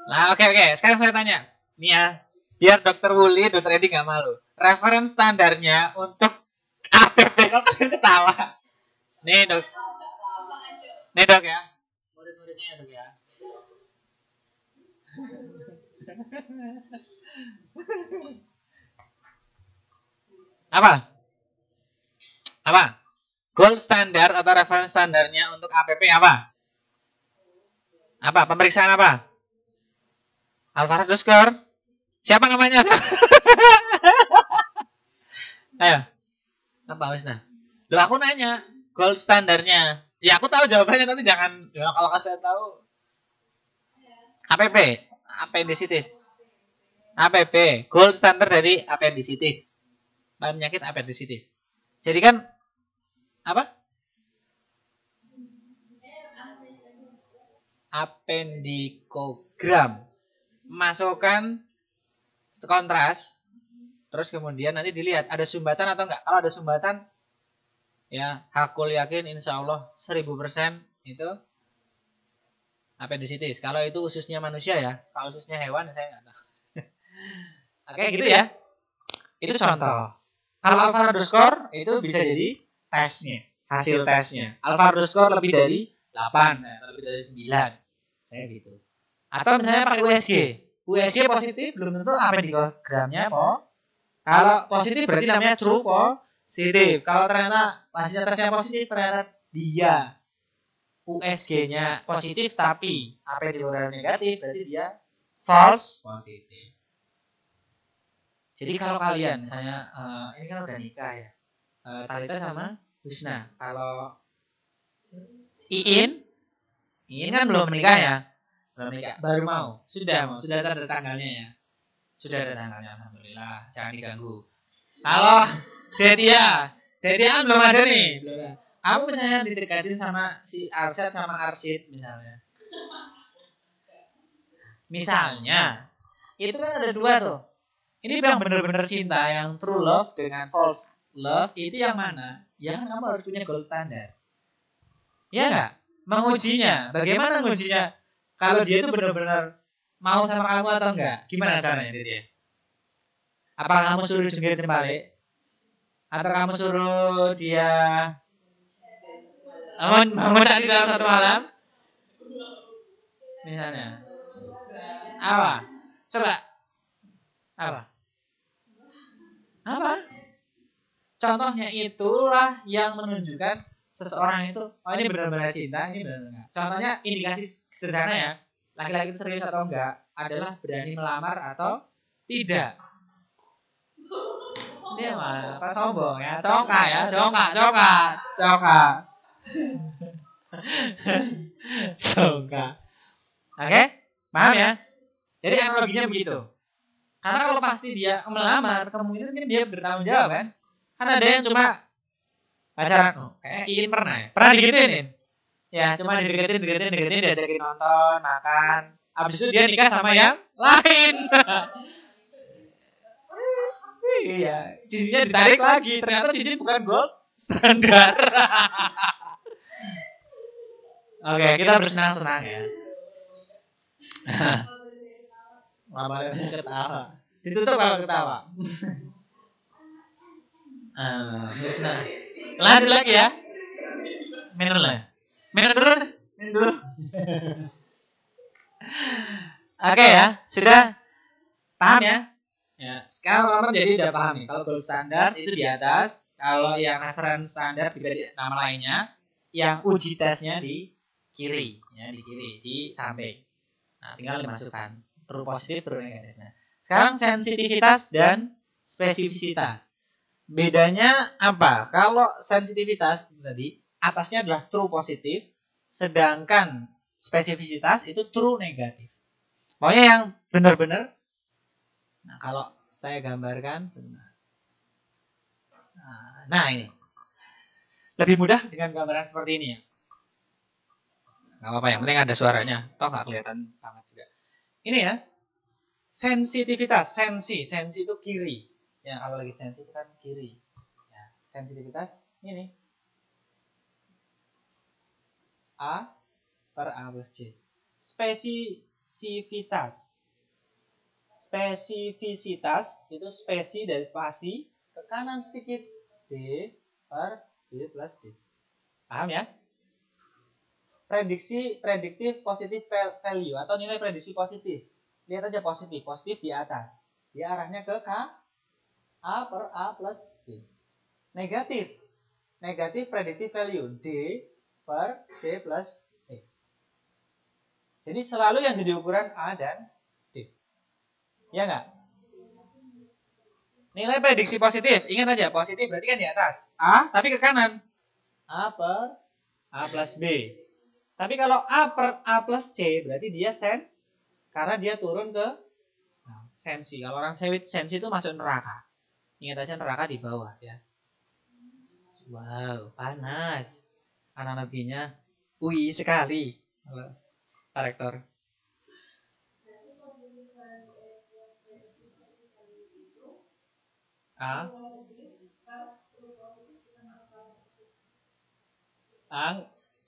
Nah oke. Sekarang saya tanya. Nih ya. Biar Dokter Wuli, Dokter Edi nggak malu. Reference standarnya untuk APP kok ketawa. Nih dok ya. Murid-muridnya ya dok ya. Apa? Gold standar atau reference standarnya untuk APP apa? Apa? Pemeriksaan apa? Alvarado score. Siapa namanya? Ayo. Apa Wisna? Loh aku nanya. Gold standarnya. Ya aku tahu jawabannya tapi jangan ya, kalau saya tahu. APP, appendicitis. APP, gold standar dari appendicitis. Penyakit appendicitis. Jadi kan apa? Appendikogram. Masukkan kontras. Terus kemudian nanti dilihat ada sumbatan atau enggak. Kalau ada sumbatan, ya hakul yakin insya Allah 1000% itu appendicitis. Kalau itu ususnya manusia ya. Kalau ususnya hewan saya nggak tahu. Oke gitu ya. Itu contoh. Kalau Alvarado score itu bisa jadi tesnya, hasil tesnya. Alvarado score lebih dari 8, lebih dari 9. Saya gitu. Atau misalnya pakai USG. USG positif belum tentu appendikogramnya Kalau positif berarti namanya true positif. Kalau ternyata hasil tesnya positif ternyata dia USG-nya positif tapi appendikogram negatif berarti dia false positif. Jadi kalau kalian misalnya ini kan udah nikah ya. Talita sama Husna. Kalau Iin kan belum menikah ya. Belum menikah, baru mau. Sudah ada tanggalnya ya. Sudah ada tanggalnya alhamdulillah. Jangan diganggu. Kalau Dedia kan belum ada nih. Kamu misalnya didekatin sama si Arsyad sama Arsyid misalnya. Misalnya itu kan ada dua tuh. Ini yang benar-benar cinta, yang true love dengan false love itu yang mana? Ya kan kamu harus punya gold standar. Ya enggak? Mengujinya. Bagaimana mengujinya? Kalau dia itu benar-benar mau sama kamu atau enggak? Gimana caranya dia? Apa kamu suruh jungkir jempalik? Atau kamu suruh dia memuncak di dalam satu malam? Misalnya. Apa? Coba. Apa? Contohnya itulah yang menunjukkan seseorang itu ini benar-benar cinta, ini benar-benar. Contohnya indikasi sederhana ya, laki-laki itu serius atau enggak adalah berani melamar atau tidak. Dia malah apa sombong ya, congkak. Congkak. Oke? Paham ya? Jadi analoginya begitu. Karena kalau pasti dia melamar, kemungkinan kan dia bertanggung jawab kan? Kan ada yang cuma pacaran, kayak Iin pernah digituin. Ya, cuma dideketin, diajakin nonton, makan. Abis itu dia nikah sama yang lain. Iya, cincinnya ditarik lagi. Ternyata cincin bukan gold standar. Oke, kita bersenang-senang ya. Lama ketawa. Ditutup kalau ketawa. Husna. Lanjut lagi ya. Minum dulu ya. Minum dulu. Oke ya, sudah paham ya? Ya, sekarang teman-teman jadi udah paham nih. Kalau gold standar itu di atas, kalau yang reference standar juga di nama lainnya, yang uji tesnya di kiri, ya di kiri, di samping. Nah, tinggal dimasukkan true positif, true negatifnya. Sekarang sensitivitas dan spesifisitas. Bedanya apa? Kalau sensitivitas tadi atasnya adalah true positif, sedangkan spesifisitas itu true negatif. Pokoknya yang benar-benar. Nah, kalau saya gambarkan sebentar. Nah, ini. Lebih mudah dengan gambaran seperti ini ya. Gak apa-apa, yang penting ada suaranya. Toh gak kelihatan banget juga. Ini ya. Sensitivitas, sensi itu kiri. Ya, kalau lagi sensi itu kan kiri. Ya, sensitivitas ini. A per A plus C. Spesifisitas itu spesi dari spasi ke kanan sedikit. D per D plus D. Paham ya? Prediktif positif value atau nilai prediksi positif. Lihat aja positif di atas. Dia arahnya ke K, A per A plus B. Negatif predictive value D per C plus E. Jadi selalu yang jadi ukuran A dan D. Ya nggak? Nilai prediksi positif, ingat aja positif berarti kan di atas. A tapi ke kanan. A per A plus B. Tapi kalau A per A plus C berarti dia karena dia turun ke sensi. Kalau orang sensi itu masuk neraka. Ingat aja neraka di bawah ya. Wow, panas. Analoginya UI sekali. Pak Rektor.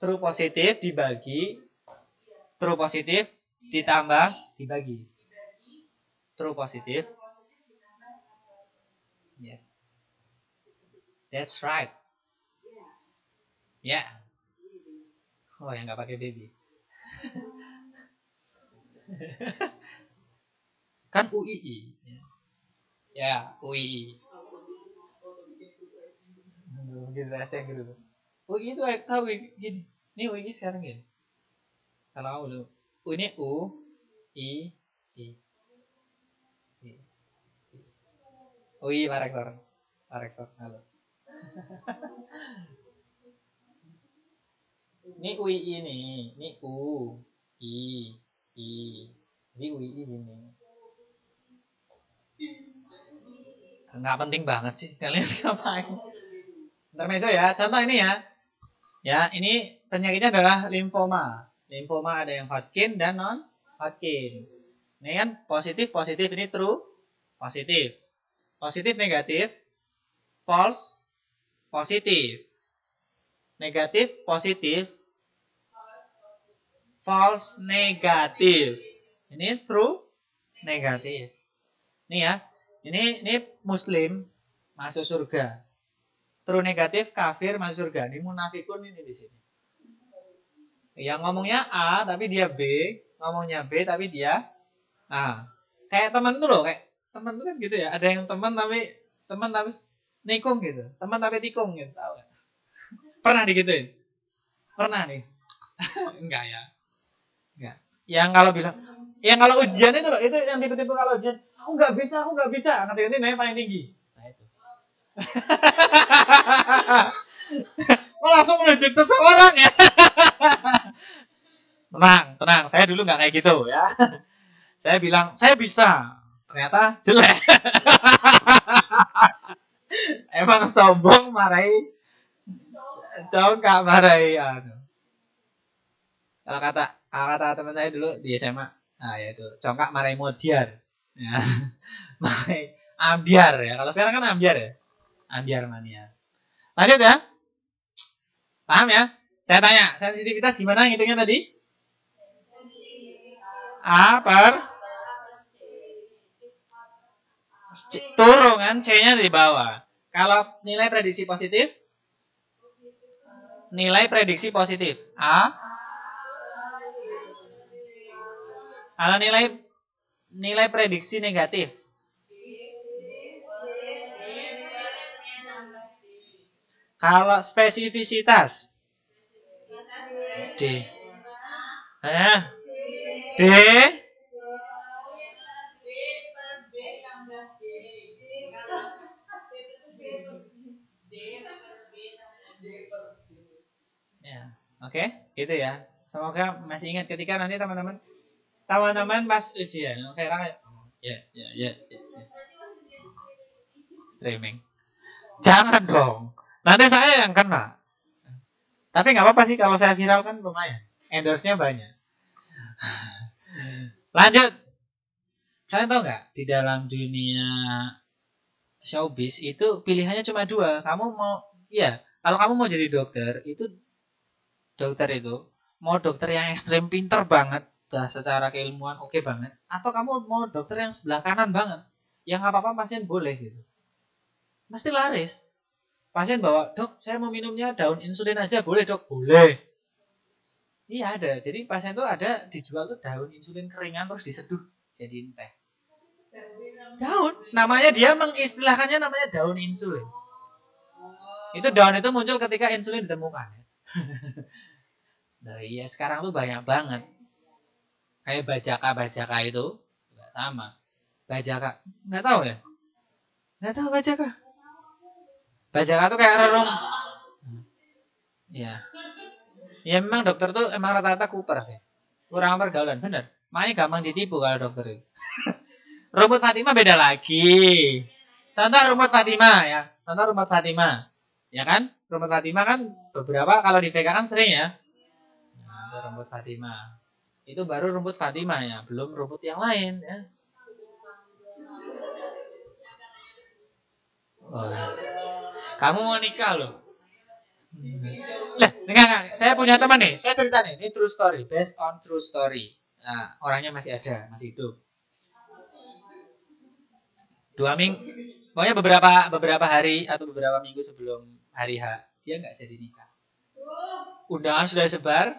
True positif dibagi. True positif ditambah dibagi. True positif. Yes. That's right. Ya. Yeah. Oh, yang nggak pakai baby. Kan UII. Ya, UII. Gitu rasanya gitu. UI itu tahu gini. Ini UI sekarang gini. Kalau dulu. Ini U I I. UI Pak Rektor. Halo. Ini UI ini U I I. Jadi UI gini. Nggak penting banget sih. Kalian ngapain? Intermezzo ya. Contoh ini ya. Ya, ini penyakitnya adalah limfoma. Limfoma ada yang Hodgkin dan non Hodgkin. Ini kan positif ini true positif. Positif negatif false positif. Negatif positif false negatif. Ini true negatif. Ini ya. Ini muslim masuk surga. True negatif kafir masuk surga. Ini munafikun ini di sini. Yang ngomongnya A tapi dia B, ngomongnya B tapi dia A. Kayak teman tuh loh, kayak teman tuh kan gitu ya. Ada yang teman tapi nikung gitu. Teman tapi tikung gitu, tahu gak? Pernah digituin? Pernah nih. Enggak ya. Enggak. Yang kalau ujian itu loh, itu yang tipe-tipe kalau ujian, aku nggak bisa. Nanti nilai paling tinggi. Nah itu. Langsung menunjuk seseorang ya. Tenang. Saya dulu nggak kayak gitu ya. Saya bilang saya bisa. Ternyata jelek. Emang sombong marahi. Congkak marahi. Kalau kata teman saya dulu di SMA, yaitu congkak marahi modiar. Ya. Marahi ambiar ya. Kalau sekarang kan ambiar ya. Ambiar mania. Lanjut ya. Paham ya? Saya tanya, sensitivitas gimana ngitungnya tadi? A per turun kan, C-nya di bawah. Kalau nilai prediksi positif? nilai prediksi positif. A. Kalau nilai prediksi negatif. Kalau spesifisitas. D. D. Ya, oke, gitu ya. Semoga masih ingat ketika nanti teman-teman pas ujian. Vera kayak, ya. Streaming. Jangan dong. Nanti saya yang kena. Tapi nggak apa-apa sih kalau saya viral kan lumayan. Endorse-nya banyak. Lanjut. Kalian tahu nggak di dalam dunia showbiz itu pilihannya cuma 2. Kalau kamu mau jadi dokter itu mau dokter yang ekstrem pinter banget, secara keilmuan oke banget, atau kamu mau dokter yang sebelah kanan banget, yang apa-apa pasien boleh gitu. Mesti laris. Pasien bawa, dok saya mau minumnya daun insulin aja, boleh dok? Boleh. Iya ada. Jadi pasien tuh ada dijual tuh daun insulin keringan terus diseduh jadiin teh. Daun, namanya dia mengistilahkannya namanya daun insulin. Itu daun itu muncul ketika insulin ditemukan. Nah iya sekarang tuh banyak banget. Kayak bajaka itu nggak sama. Bajaka nggak tahu ya? Nggak tahu bajaka. Bajaka tuh kayak rerum. Ya. Ya memang dokter tuh emang rata-rata kuper sih. Kurang pergaulan, bener. Makanya gampang ditipu kalau dokter itu. Rumput Fatimah beda lagi. Contoh rumput Fatimah ya. Ya kan? Rumput Fatimah kan beberapa kalau di VK kan sering ya. Nah, itu rumput Fatimah. Itu baru rumput Fatimah ya, belum rumput yang lain ya. Oh. Kamu mau nikah loh. Enggak. Saya punya teman nih. Saya cerita nih. Ini true story. Based on true story. Nah, orangnya masih ada. Masih hidup. 2 minggu. Pokoknya beberapa hari atau beberapa minggu sebelum hari H. Dia nggak jadi nikah. Undangan sudah disebar.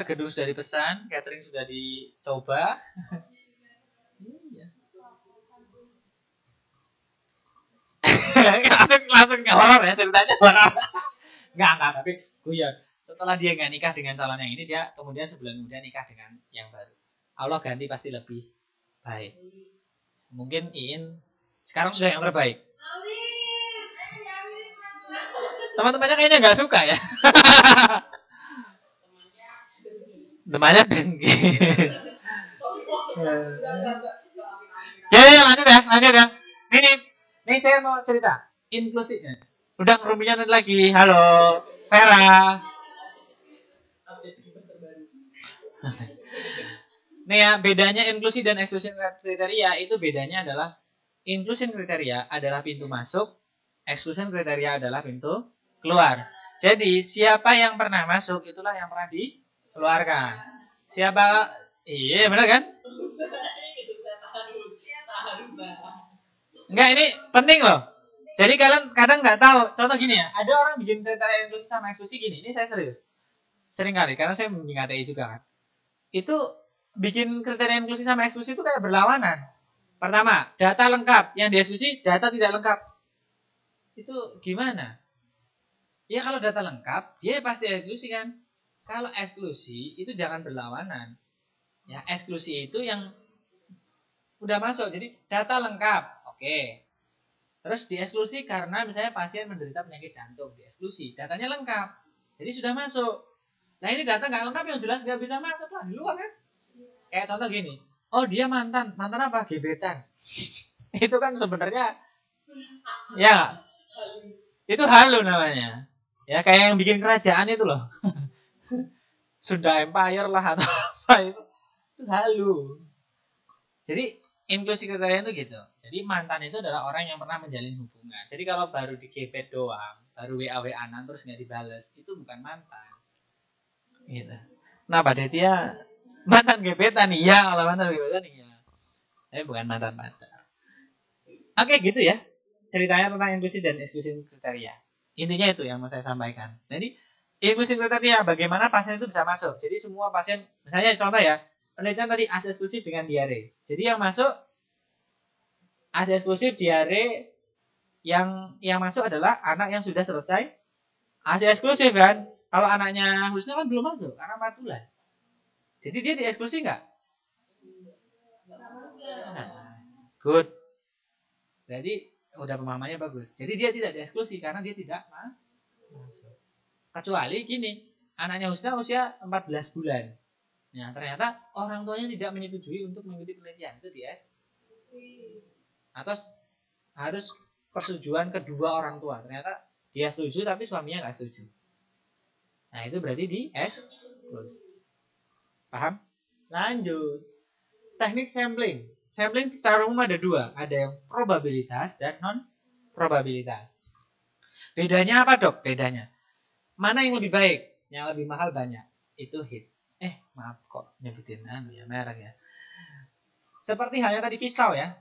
Gedung sudah dipesan. Catering sudah dicoba. langsung horor ya ceritanya. Enggak, tapi guyon. Setelah dia nggak nikah dengan calon yang ini, dia kemudian sebulan kemudian nikah dengan yang baru. Allah ganti pasti lebih baik. Mungkin Iin sekarang sudah yang terbaik. Teman-temannya kayaknya nggak suka ya. Temannya dengki. Ya, lanjut ya. Ini saya mau cerita inklusifnya. Udah ngeruminya lagi. Halo, Vera. Nih ya, bedanya inklusi dan eksklusi kriteria itu bedanya adalah inklusi kriteria adalah pintu masuk, eksklusi kriteria adalah pintu keluar. Jadi siapa yang pernah masuk itulah yang pernah dikeluarkan. Iya benar kan? Enggak, ini penting loh. Jadi kalian kadang nggak tahu. Contoh gini ya, ada orang bikin kriteria inklusi sama eksklusi gini. Ini saya serius. Sering kali, karena saya bimbing ATI juga kan. Itu bikin kriteria inklusi sama eksklusi itu kayak berlawanan. Pertama, data lengkap. Yang dieksklusi, data tidak lengkap. Itu gimana? Ya kalau data lengkap, dia pasti eksklusi kan. Kalau eksklusi, itu jangan berlawanan. Ya, eksklusi itu yang udah masuk. Jadi data lengkap. Oke. Terus dieksklusi karena misalnya pasien menderita penyakit jantung. Dieksklusi. Datanya lengkap. Jadi sudah masuk. Nah ini data nggak lengkap yang jelas nggak bisa masuk lah. Di luar kan. Kayak contoh gini. Oh dia mantan. Mantan apa? Gebetan. Itu kan sebenarnya. Ya. Itu halu namanya. Ya kayak yang bikin kerajaan itu loh. Sunda Empire lah atau apa itu. Itu halu. Jadi inklusi kriteria itu gitu. Jadi mantan itu adalah orang yang pernah menjalin hubungan. Jadi kalau baru digebet doang, baru WA-WA-an terus nggak dibales, itu bukan mantan. Gitu. Nah, Pak Detia mantan gebetan iya, kalau mantan gebetan iya. Tapi bukan mantan pacar. Oke, gitu ya. Ceritanya tentang inklusi dan eksklusi kriteria. Intinya itu yang mau saya sampaikan. Jadi inclusive kriteria bagaimana pasien itu bisa masuk. Jadi semua pasien, misalnya contoh ya, penelitian tadi ASI eksklusif dengan diare. Jadi yang masuk ASI eksklusif diare, yang masuk adalah anak yang sudah selesai ASI eksklusif kan. Kalau anaknya Husna kan belum masuk karena 4 bulan. Jadi dia dieksklusi nggak? Nah, good. Jadi udah pemahamannya bagus. Jadi dia tidak dieksklusi karena dia tidak masuk. Kecuali gini, anaknya Husna usia 14 bulan. Nah, ternyata orang tuanya tidak menyetujui untuk mengikuti penelitian. Itu atau harus persetujuan kedua orang tua. Ternyata dia setuju tapi suaminya nggak setuju. Nah, itu berarti dieksklusi. Paham? Lanjut. Teknik sampling. Sampling secara umum ada 2. Ada yang probabilitas dan non-probabilitas. Bedanya apa, Dok? Bedanya. Mana yang lebih baik? Yang lebih mahal banyak. Itu hit. Maaf kok nyebutin merek ya. Seperti halnya tadi pisau ya.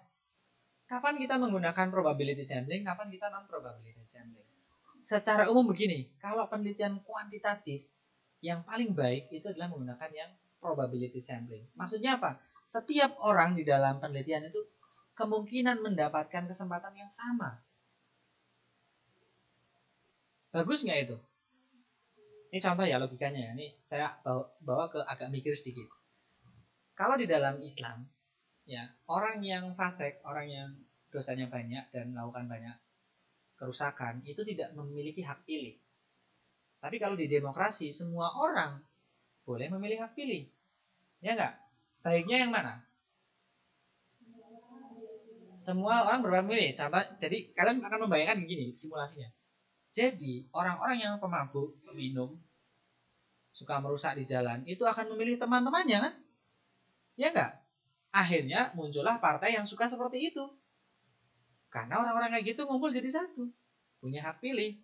Kapan kita menggunakan probability sampling, kapan kita non-probability sampling? Secara umum begini, kalau penelitian kuantitatif, yang paling baik itu adalah menggunakan yang probability sampling. Maksudnya apa? Setiap orang di dalam penelitian itu kemungkinan mendapatkan kesempatan yang sama. Bagus nggak itu? Ini contoh ya logikanya ya. Ini saya bawa ke agak mikir sedikit. Kalau di dalam Islam, ya orang yang fasik, orang yang dosanya banyak dan melakukan banyak kerusakan, itu tidak memiliki hak pilih. Tapi kalau di demokrasi, semua orang boleh memilih hak pilih. Ya enggak? Baiknya yang mana? Semua orang berhak pilih. Jadi kalian akan membayangkan begini simulasinya. Jadi orang-orang yang pemabuk, peminum, suka merusak di jalan, itu akan memilih teman-temannya kan? Ya enggak? Akhirnya muncullah partai yang suka seperti itu. Karena orang-orang kayak gitu ngumpul jadi satu. Punya hak pilih.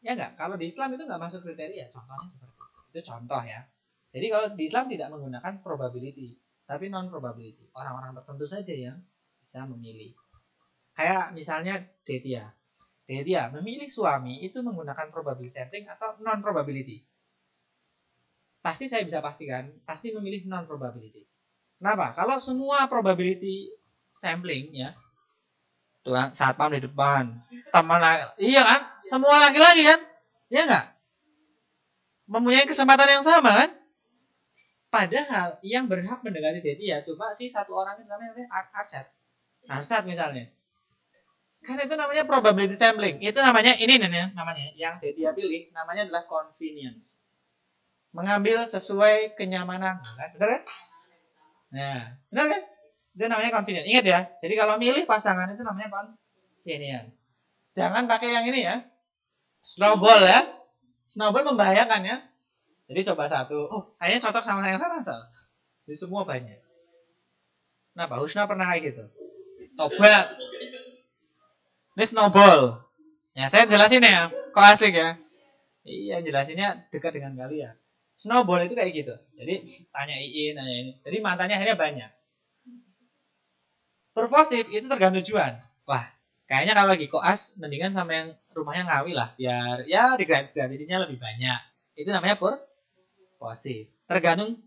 Ya enggak? Kalau di Islam itu enggak masuk kriteria. Contohnya seperti itu. Itu contoh ya. Jadi kalau di Islam tidak menggunakan probability, tapi non-probability. Orang-orang tertentu saja yang bisa memilih. Kayak misalnya Detia. Detia memilih suami itu menggunakan probability sampling atau non-probability. Pasti saya bisa pastikan, pasti memilih non-probability. Kenapa? Kalau semua probability sampling ya, tuh satpam di depan, teman, iya kan? Semua laki-laki kan? Ya enggak? Mempunyai kesempatan yang sama kan? Padahal yang berhak mendekati Detia cuma si satu orang itu namanya Arsad misalnya. Kan itu namanya probability sampling. Itu namanya namanya yang Detia pilih namanya adalah convenience. Mengambil sesuai kenyamanan, kan? Benar kan? Nah, benar kan? Itu namanya convenience. Ingat ya. Jadi kalau milih pasangan itu namanya convenience. Jangan pakai yang ini ya. Snowball ya. Snowball membahayakan ya. Jadi coba satu. Kayaknya cocok sama saya yang sana. Jadi semua banyak. Kenapa? Husna pernah kayak gitu. Tobat. Ini snowball. Ya saya jelasin ya. Kok asik ya? Iya jelasinnya dekat dengan kalian. Snowball itu kayak gitu. Jadi tanya ini. Jadi matanya akhirnya banyak. Purposif itu tergantung tujuan. Wah, kayaknya kalau lagi koas mendingan sama yang rumahnya Ngawi lah. Biar ya di gratis-gratisnya lebih banyak. Itu namanya purposif. Tergantung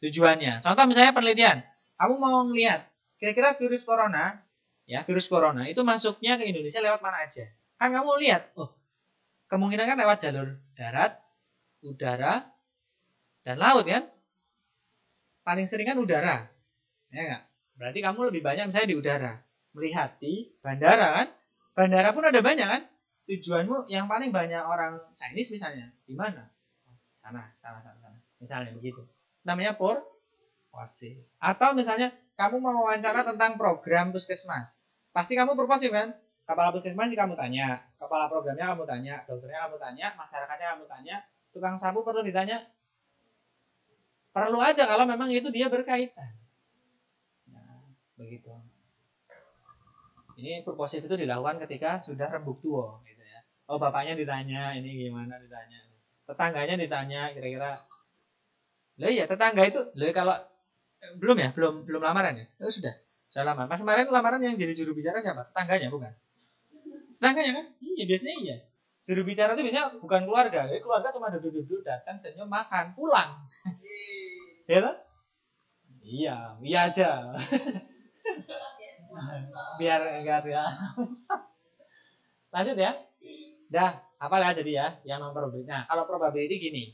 tujuannya. Contoh misalnya penelitian. Kamu mau ngelihat kira-kira virus corona itu masuknya ke Indonesia lewat mana aja. Kan kamu lihat, kemungkinan kan lewat jalur darat, udara, dan laut kan? Paling sering kan udara. Ya enggak? Berarti kamu lebih banyak misalnya di udara. Melihat di bandara kan? Bandara pun ada banyak kan? Tujuanmu yang paling banyak orang Chinese misalnya. Di mana? Sana. Misalnya begitu. Namanya purposif. Atau misalnya kamu mau wawancara tentang program puskesmas. Pasti kamu purposif kan? Kepala puskesmas kamu tanya. Kepala programnya kamu tanya. Dokternya kamu tanya. Masyarakatnya kamu tanya. Tukang sapu perlu ditanya. Perlu aja kalau memang itu dia berkaitan. Nah, begitu. Ini purposif itu dilakukan ketika sudah rembuk tua gitu ya. Bapaknya ditanya, ini gimana ditanya. Tetangganya ditanya kira-kira. Lah iya, tetangga itu kalau belum lamaran ya. Sudah lamaran. Pas kemarin lamaran yang jadi juru bicara siapa? Tetangganya bukan? Tetangganya kan? Iya, biasanya iya. Juru bicara itu biasanya bukan keluarga. Jadi keluarga cuma duduk-duduk, datang, senyum, makan, pulang. Ya toh? Iya, iya aja. Biar enggak ya. Lanjut ya. Dah, apalah jadi ya yang non probability. Nah, kalau probability gini.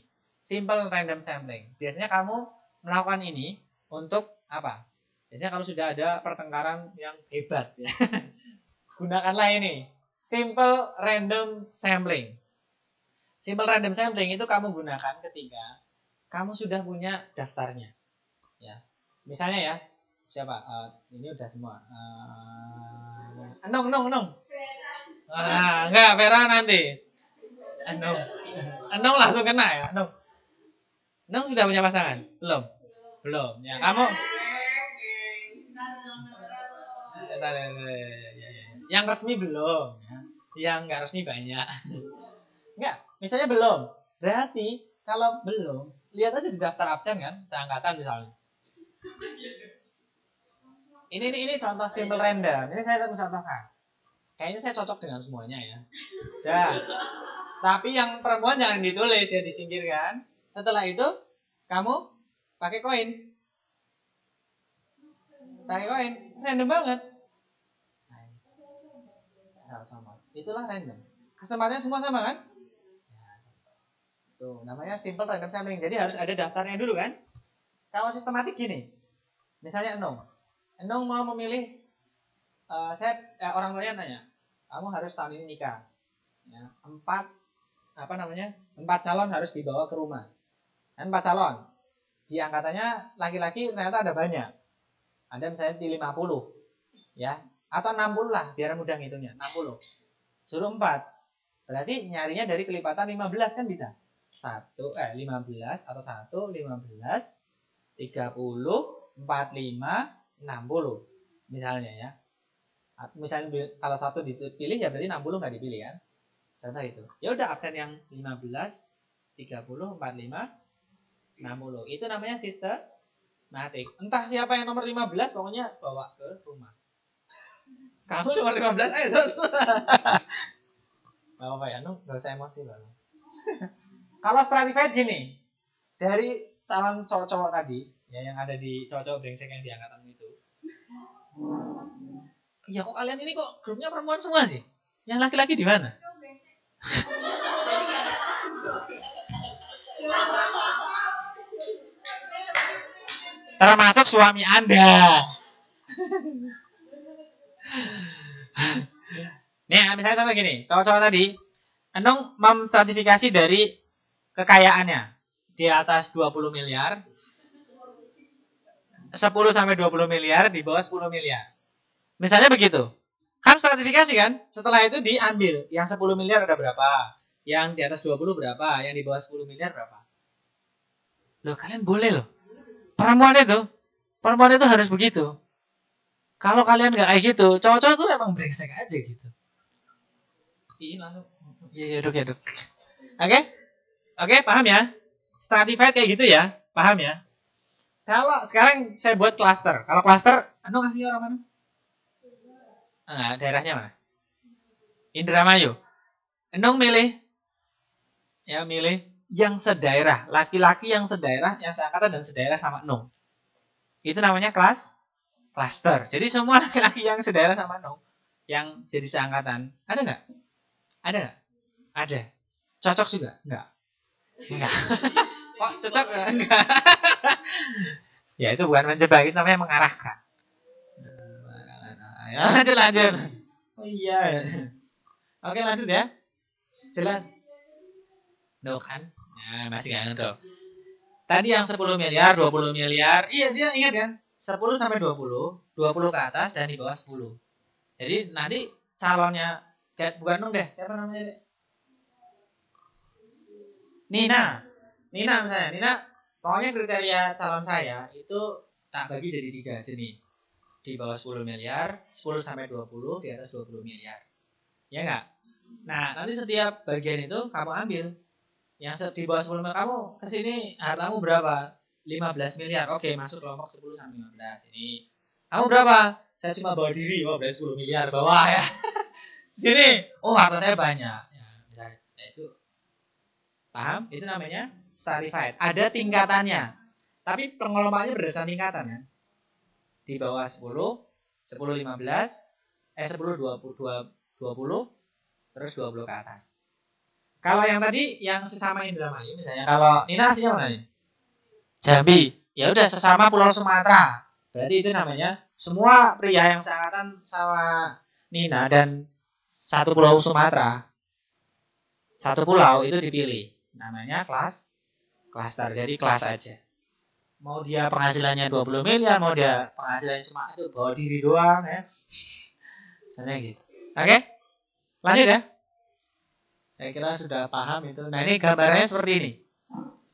Simple random sampling. Biasanya kamu melakukan ini untuk apa? Biasanya kalau sudah ada pertengkaran yang hebat ya. Gunakanlah ini. Simple random sampling. Simple random sampling itu kamu gunakan ketika kamu sudah punya daftarnya. Ya. Misalnya ya, siapa? Ini udah semua. Enong. Enggak, Vera nanti. Enong langsung kena ya. Enong sudah punya pasangan? Belum. Ya, kamu. Yang resmi belum. Ya. Yang nggak resmi banyak. Enggak, misalnya belum. Berarti kalau belum, lihat aja di daftar absen kan, seangkatan misalnya. Ini contoh simple random. Ini saya mencontohkan. Kayaknya saya cocok dengan semuanya ya. Tapi yang perempuan jangan ditulis ya, disingkirkan. Setelah itu kamu pakai koin. Random banget. Sama. Itulah random. Kesempatannya semua sama kan? Ya, tuh, namanya simple random sampling. Jadi harus ada daftarnya dulu kan? Kalau sistematik gini. Misalnya Enong mau memilih, orang tuanya nanya, kamu harus tahun ini nikah. Ya, 4 calon harus dibawa ke rumah. Dan 4 calon. Di angkatannya laki-laki ternyata ada banyak. Ada misalnya di 50. Ya, atau 60 lah, biar mudah ngitungnya. 60. Suruh 4. Berarti nyarinya dari kelipatan 15 kan bisa. 15 atau 1, 15, 30, 45, 60 misalnya ya. Misalnya kalau 1 dipilih ya berarti 60 nggak dipilih kan. Contoh itu. Ya udah absen yang 15, 30, 45, 60. Itu namanya sistematik. Entah siapa yang nomor 15 pokoknya bawa ke rumah. Kamu nomor 15 ayo. Enggak apa-apa ya, enggak usah emosi loh. Kalau stratified gini. Dari calon cowok-cowok tadi, ya yang ada di cowok-cowok brengsek yang di angkatanmu itu. Iya, kok kalian ini kok grupnya perempuan semua sih? Yang laki-laki di mana? Termasuk suami Anda. Nih, misalnya contoh gini, cowok-cowok tadi, Enong memstratifikasi dari kekayaannya di atas 20 miliar, 10 sampai 20 miliar, di bawah 10 miliar. Misalnya begitu. Kan stratifikasi kan? Setelah itu diambil. Yang 10 miliar ada berapa? Yang di atas 20 berapa? Yang di bawah 10 miliar berapa? Loh, kalian boleh loh. Perempuan itu harus begitu. Kalau kalian nggak kayak gitu, cowok-cowok itu emang brengsek aja gitu. Ini langsung. Iya, dok. Oke, paham ya? Stratified kayak gitu ya, paham ya? Kalau sekarang saya buat klaster. Kalau klaster, Anu kasih orang mana? Enggak, daerahnya mana? Indramayu. Enong milih yang sedaerah, laki-laki yang sedaerah, yang seangkatan dan sedaerah sama Enong. Itu namanya klaster. Jadi semua laki-laki yang sedaerah sama Enong, yang jadi seangkatan, ada nggak? Ada. Cocok juga? Enggak. Kok cocok? Enggak. Ya itu bukan menjebak, itu namanya mengarahkan. Lanjut. Oh iya. Oke, lanjut ya. Jelas. Tuh kan? Nah, masih nggak ngerti. Tadi yang 10 miliar, 20 miliar. Iya, dia ingat kan? 10 sampai 20 ke atas dan di bawah 10. Jadi nanti calonnya bukan dong deh, siapa namanya deh? Nina misalnya. Nina, pokoknya kriteria calon saya itu tak bagi jadi 3 jenis. Di bawah 10 miliar, 10 sampai 20, di atas 20 miliar. Ya enggak? Nah, nanti setiap bagian itu kamu ambil. Yang di bawah 10 miliar, kamu kesini hartamu berapa? 15 miliar. Oke, masuk kelompok 10 sampai 15 ini. Kamu berapa? Saya cuma bawa diri, berarti 10 miliar bawah ya. Sini, oh harta saya banyak. Ya, misalnya, nah, itu paham? Itu namanya stratified. Ada tingkatannya. Tapi pengelolaannya berdasarkan tingkatan kan. Di bawah 10, 10 15, 10 20, terus 20 ke atas. Kalau yang tadi yang sesama Indramayu misalnya, kalau Nina aslinya mana nih? Jambi. Ya udah sesama Pulau Sumatera. Berarti itu namanya semua pria yang seangkatan sama Nina dan satu pulau Sumatera, satu pulau itu dipilih. Namanya klaster. Jadi kelas aja. Mau dia penghasilannya 20 miliar, mau dia penghasilannya cuma itu bawa diri doang ya. Misalnya gitu. Oke? Lanjut ya. Saya kira sudah paham itu. Nah, ini gambarnya seperti ini.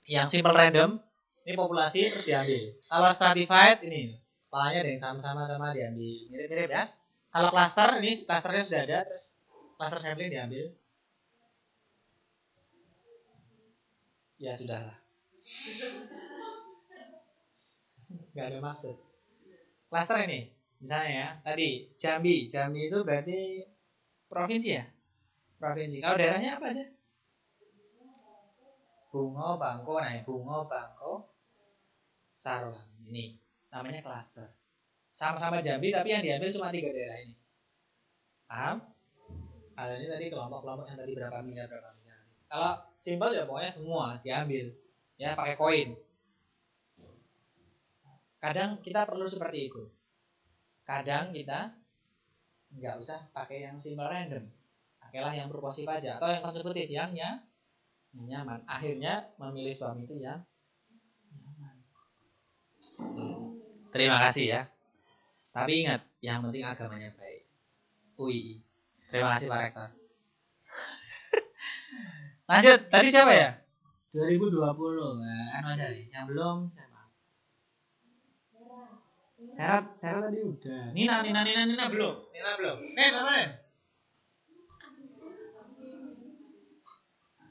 Yang simple random, ini populasi terus diambil. Kalau stratified ini kepalanya ada yang sama-sama diambil. Mirip-mirip ya. Kalau cluster, ini clusternya sudah ada, terus cluster sampling diambil. Ya sudahlah. Gak ada maksud. Cluster ini, misalnya ya, tadi Jambi itu berarti provinsi ya? Provinsi. Kalau daerahnya apa aja? Bungo, Bangko, Sarolan. Ini namanya cluster. Sama-sama Jambi tapi yang diambil cuma 3 daerah ini. Paham? Kalau ini tadi kelompok-kelompok yang tadi berapa miliar. Kalau simbol ya pokoknya semua diambil. Ya pakai koin. Kadang kita perlu seperti itu. Kadang kita nggak usah pakai yang simbol random. Pakailah yang purposif aja atau yang konsekutif yang nyaman. Akhirnya memilih suami itu yang nyaman. Terima kasih ya. Tapi ingat, yang penting agamanya baik. UI. Terima kasih Pak Rektor. Lanjut, tadi siapa ya? 2020. Nah, aja nih. Yang belum siapa? Herat tadi udah. Nina belum. Nina belum. Apa nih?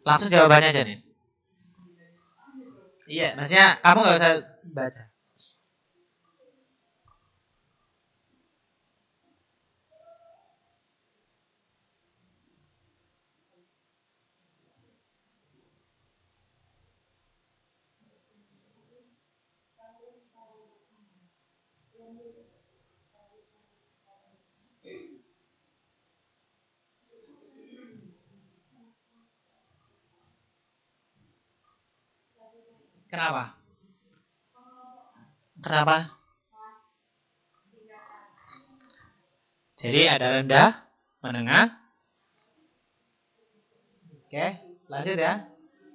Langsung jawabannya aja nih. Iya, maksudnya kamu nggak usah baca. Kenapa? Jadi ada rendah, menengah. Oke, lanjut ya.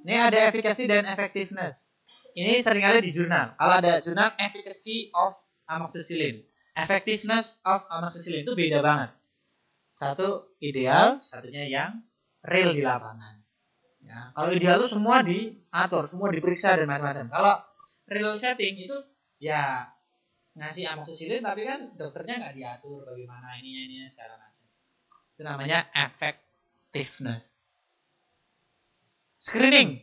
Ini ada efficacy dan effectiveness. Ini seringkali di jurnal. Kalau ada jurnal efficacy of amoxicillin, effectiveness of amoxicillin itu beda banget. Satu ideal, satunya yang real di lapangan. Ya, kalau ideal itu semua diatur, semua diperiksa dan macam-macam. Kalau real setting itu ya ngasih amoxicillin tapi kan dokternya nggak diatur bagaimana ini segala macam. Itu namanya effectiveness. Screening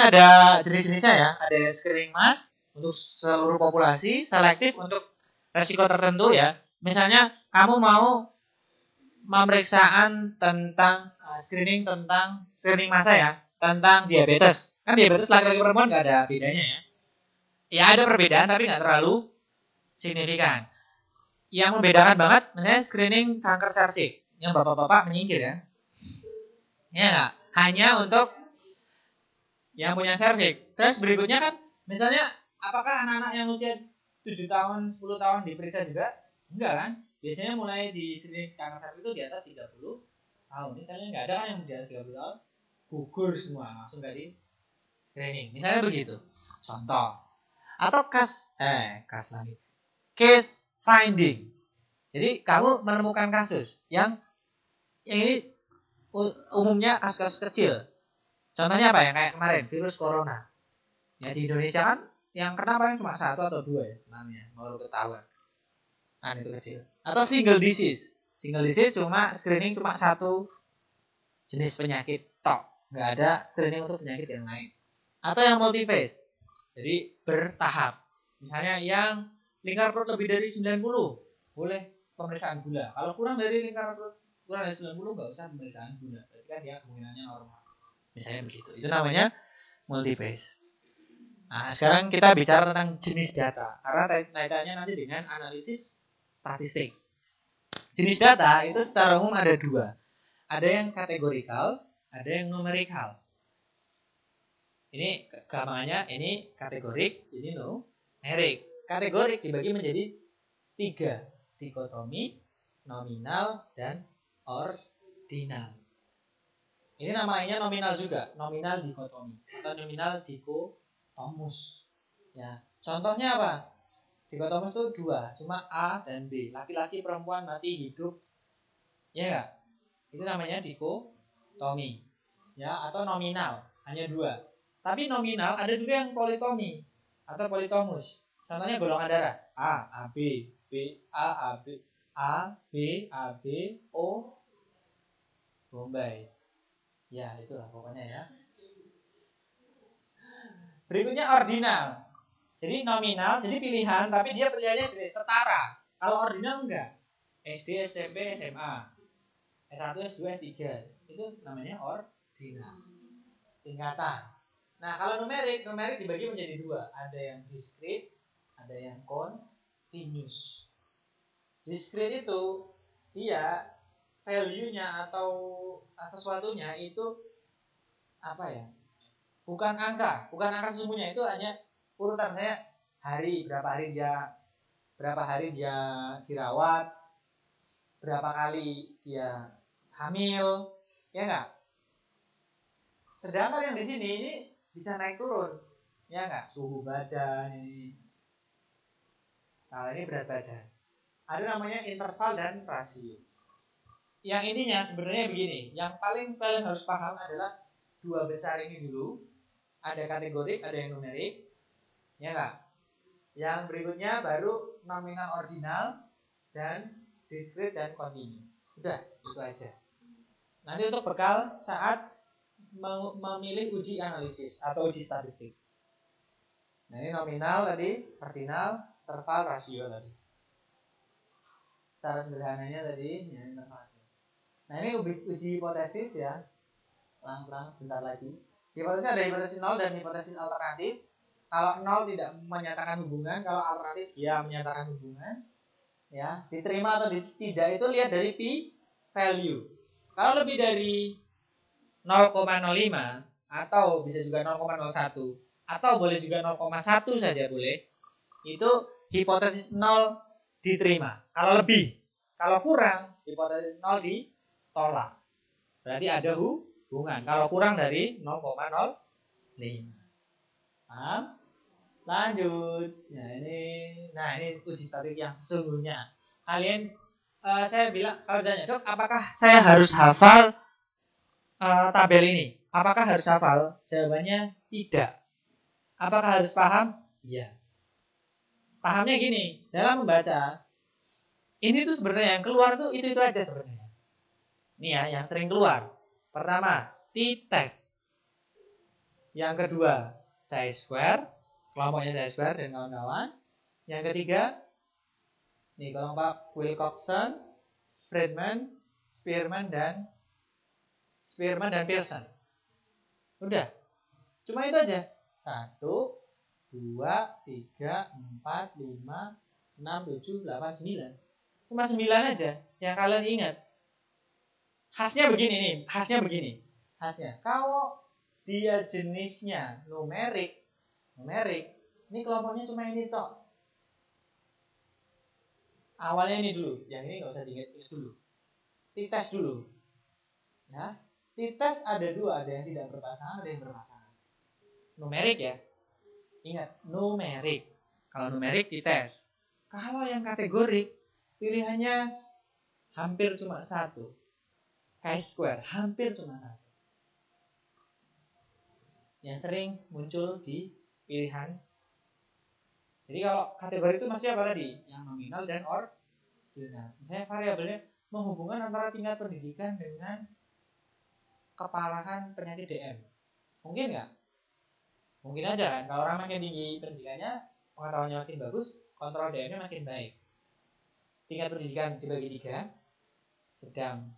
ada jenis-jenisnya ya. Ada screening mass untuk seluruh populasi, selektif untuk resiko tertentu ya. Misalnya kamu mau pemeriksaan tentang screening massa ya, tentang diabetes. Kan diabetes laki-laki perempuan nggak ada bedanya ya. Ya ada perbedaan tapi nggak terlalu signifikan. Yang membedakan banget misalnya screening kanker serviks yang bapak-bapak menyingkir ya. Ya nggak? Hanya untuk yang punya serviks. Terus berikutnya kan misalnya apakah anak-anak yang usia 7 tahun, 10 tahun diperiksa juga? Enggak kan? Biasanya mulai di screening kanker serviks itu di atas 30 tahun. Ini kalian nggak ada kan yang di atas 30 tahun? Gugur semua, langsung nggak di screening. Misalnya begitu. Contoh. Atau case finding. Jadi kamu menemukan kasus yang ini umumnya kasus-kasus kecil. Contohnya apa ya? Kayak kemarin virus corona. Ya di Indonesia kan yang kena paling cuma 1 atau 2 ya namanya, baru ketahuan. Nah, itu kecil. Atau single disease. Single disease cuma screening cuma 1 jenis penyakit tok. Nggak ada screening untuk penyakit yang lain. Atau yang multi-phase. Jadi bertahap. Misalnya yang lingkar perut lebih dari 90 boleh pemeriksaan gula. Kalau kurang dari lingkaran perut, kurang dari 90 nggak usah pemeriksaan gula. Berarti kan dia kemungkinannya normal. Misalnya begitu. Itu namanya multi-base. Nah, sekarang kita bicara tentang jenis data. Karena kaitannya nanti dengan analisis statistik. Jenis data itu secara umum ada dua. Ada yang kategorikal, ada yang numerikal. Ini gambarnya, ini kategorik, ini numerik. Kategorik dibagi menjadi 3, dikotomi, nominal, dan ordinal. Ini namanya nominal juga, nominal dikotomi atau nominal dikotomus. Ya, contohnya apa? Dikotomus itu 2, cuma A dan B, laki-laki perempuan mati hidup, ya enggak? Itu namanya dikotomi, ya, atau nominal hanya 2. Tapi nominal ada juga yang politomi atau politomus. Contohnya golongan darah A, AB, B, A, AB, A, B, AB, O, Bombay. Ya, itulah pokoknya ya. Berikutnya ordinal. Jadi nominal, jadi pilihan, tapi dia pilihannya setara. Kalau ordinal enggak. SD, SMP, SMA, S1, S2, S3. Itu namanya ordinal. Tingkatan. Nah, kalau numerik dibagi menjadi 2. Ada yang diskrit, ada yang continuous. Diskrit itu dia value-nya atau sesuatunya itu apa ya? Bukan angka sesungguhnya, itu hanya urutan. Saya berapa hari dia dirawat, berapa kali dia hamil, ya enggak? Sedangkan yang di sini ini bisa naik turun, ya enggak? Suhu badan ini. Nah, ini berat badan. Ada namanya interval dan rasio. Yang ininya sebenarnya begini, yang paling kalian harus paham adalah 2 besar ini dulu. Ada kategorik, ada yang numerik, ya enggak? Yang berikutnya baru nominal ordinal dan diskrit dan kontinu. Udah, itu aja. Nanti untuk bekal saat memilih uji analisis atau uji statistik. Nah, ini nominal tadi, ordinal, interval, rasio tadi. Cara sederhananya tadi, ya, interval, rasio. Nah, ini uji hipotesis ya. Pelan-pelan sebentar lagi. Hipotesis ada hipotesis 0 dan hipotesis alternatif. Kalau 0 tidak menyatakan hubungan, kalau alternatif dia menyatakan hubungan. Ya, diterima atau tidak itu lihat dari p value. Kalau lebih dari 0,05 atau bisa juga 0,01 atau boleh juga 0,1 saja boleh, itu hipotesis 0 diterima. Kalau lebih, kalau kurang, hipotesis 0 ditolak. Berarti ada hubungan kalau kurang dari 0,05. Paham? Lanjut. Nah, ini uji statistik yang sesungguhnya. Kalian saya bilang, kalau ditanya, "Dok, apakah saya harus hafal tabel ini?" Apakah harus hafal? Jawabannya tidak. Apakah harus paham? Iya. Pahamnya gini, dalam membaca ini tuh sebenarnya yang keluar tuh itu aja sebenarnya. Nih ya, yang sering keluar. Pertama, t-test. Yang kedua, chi-square, kelompoknya chi-square dan kawan-kawan. Yang ketiga, nih kelompok Wilcoxon, Friedman, Spearman dan Pearson. Udah. Cuma itu aja. 1, 2, 3, 4, 5, 6, 7, 8, 9. Cuma 9 aja yang kalian ingat. Khasnya begini. Khasnya kalau dia jenisnya numerik, ini kelompoknya cuma ini tok. Awalnya ini dulu, yang ini nggak usah diingat dulu. T-test dulu. Ya, t-test ada 2, ada yang tidak berpasangan, ada yang berpasangan. Numerik ya. Ingat, numerik. Kalau numerik t-test. Kalau yang kategorik, pilihannya hampir cuma 1. Chi-square, hampir cuma 1. Yang sering muncul di pilihan. Jadi kalau kategori itu masih apa tadi? Yang nominal dan ordinal. Misalnya variabelnya menghubungkan antara tingkat pendidikan dengan keparahan penyakit DM. Mungkin nggak? Mungkin aja kan. Kalau orang makin tinggi pendidikannya, pengetahuannya makin bagus, kontrol DM-nya makin baik. tingkat pendidikan dibagi 3, sedang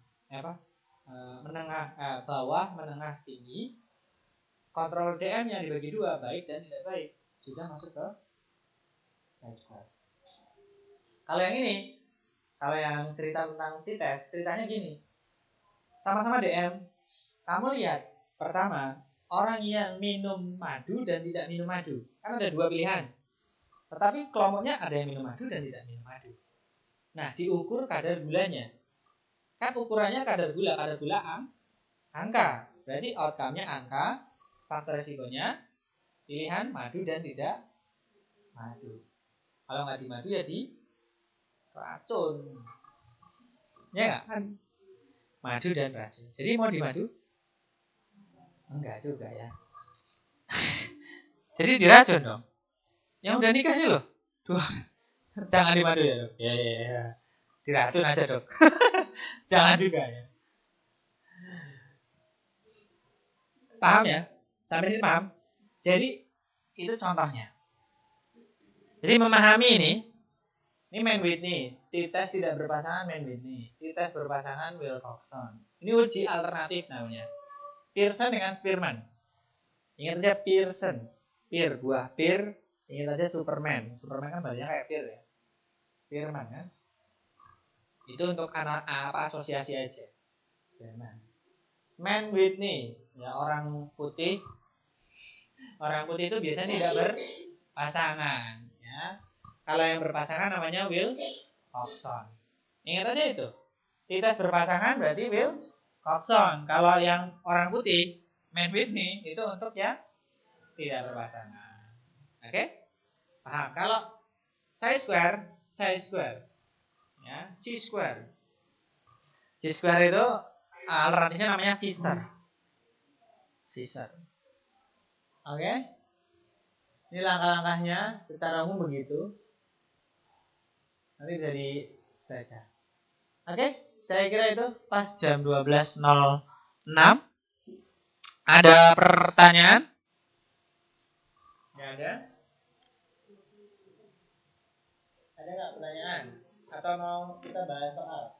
menengah, bawah, menengah, tinggi. Kontrol DM-nya dibagi 2, baik dan tidak baik. Sudah masuk ke chi-square. Kalau yang ini, kalau yang cerita tentang T-test, ceritanya gini. Sama-sama DM. Kamu lihat, pertama, orang yang minum madu dan tidak minum madu. Kan ada 2 pilihan. Tetapi kelompoknya ada yang minum madu dan tidak minum madu. Nah, diukur kadar gulanya. Kan ukurannya kadar gula angka. Berarti outcome-nya angka, faktor resikonya pilihan madu dan tidak madu. Kalau nggak di madu ya di racun. Ya nggak kan? Madu dan racun. Jadi mau di madu? Enggak juga ya. Jadi diracun dong. Yang udah nikah nih loh. Tuh, jangan di madu ya dok. Ya. Diracun aja dok. Jangan juga ya. Paham ya? Sampai sini paham? Jadi itu contohnya. Jadi memahami ini main Whitney. T-test tidak berpasangan main Whitney. T-test berpasangan Wilcoxon. Ini uji alternatif namanya. Pearson dengan Spearman. Ingat aja Pearson. Pear, buah pear. Ingat aja Superman. Superman kan badannya kayak pear ya. Spearman kan. Itu untuk anak asosiasi aja. Spearman. Man Whitney. Ya, orang putih. Orang putih itu biasanya tidak berpasangan. Ya. Kalau yang berpasangan namanya Wilcoxon. Ingat aja itu. T-test berpasangan berarti Wilcoxon. Kalau yang orang putih, Man Whitney, itu untuk yang tidak berpasangan. Oke? Paham? Kalau chi-square. Ya, chi-square. Chi-square itu alternatifnya namanya Fisher. Oke? Ini langkah-langkahnya secara umum begitu. Nanti bisa dibaca. Oke? Saya kira itu pas jam 12.06. Ada pertanyaan? Nggak ada? Ada nggak pertanyaan? Atau mau kita bahas soal?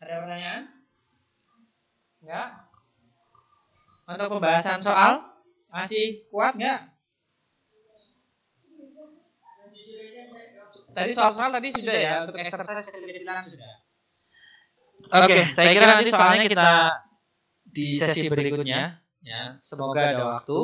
Ada pertanyaan? Enggak? Untuk pembahasan soal masih kuat enggak? Tadi soal-soal tadi sudah ya, untuk exercise kecil-kecilan sudah. Oke, saya kira nanti soalnya kita di sesi berikutnya ya. Semoga ada waktu.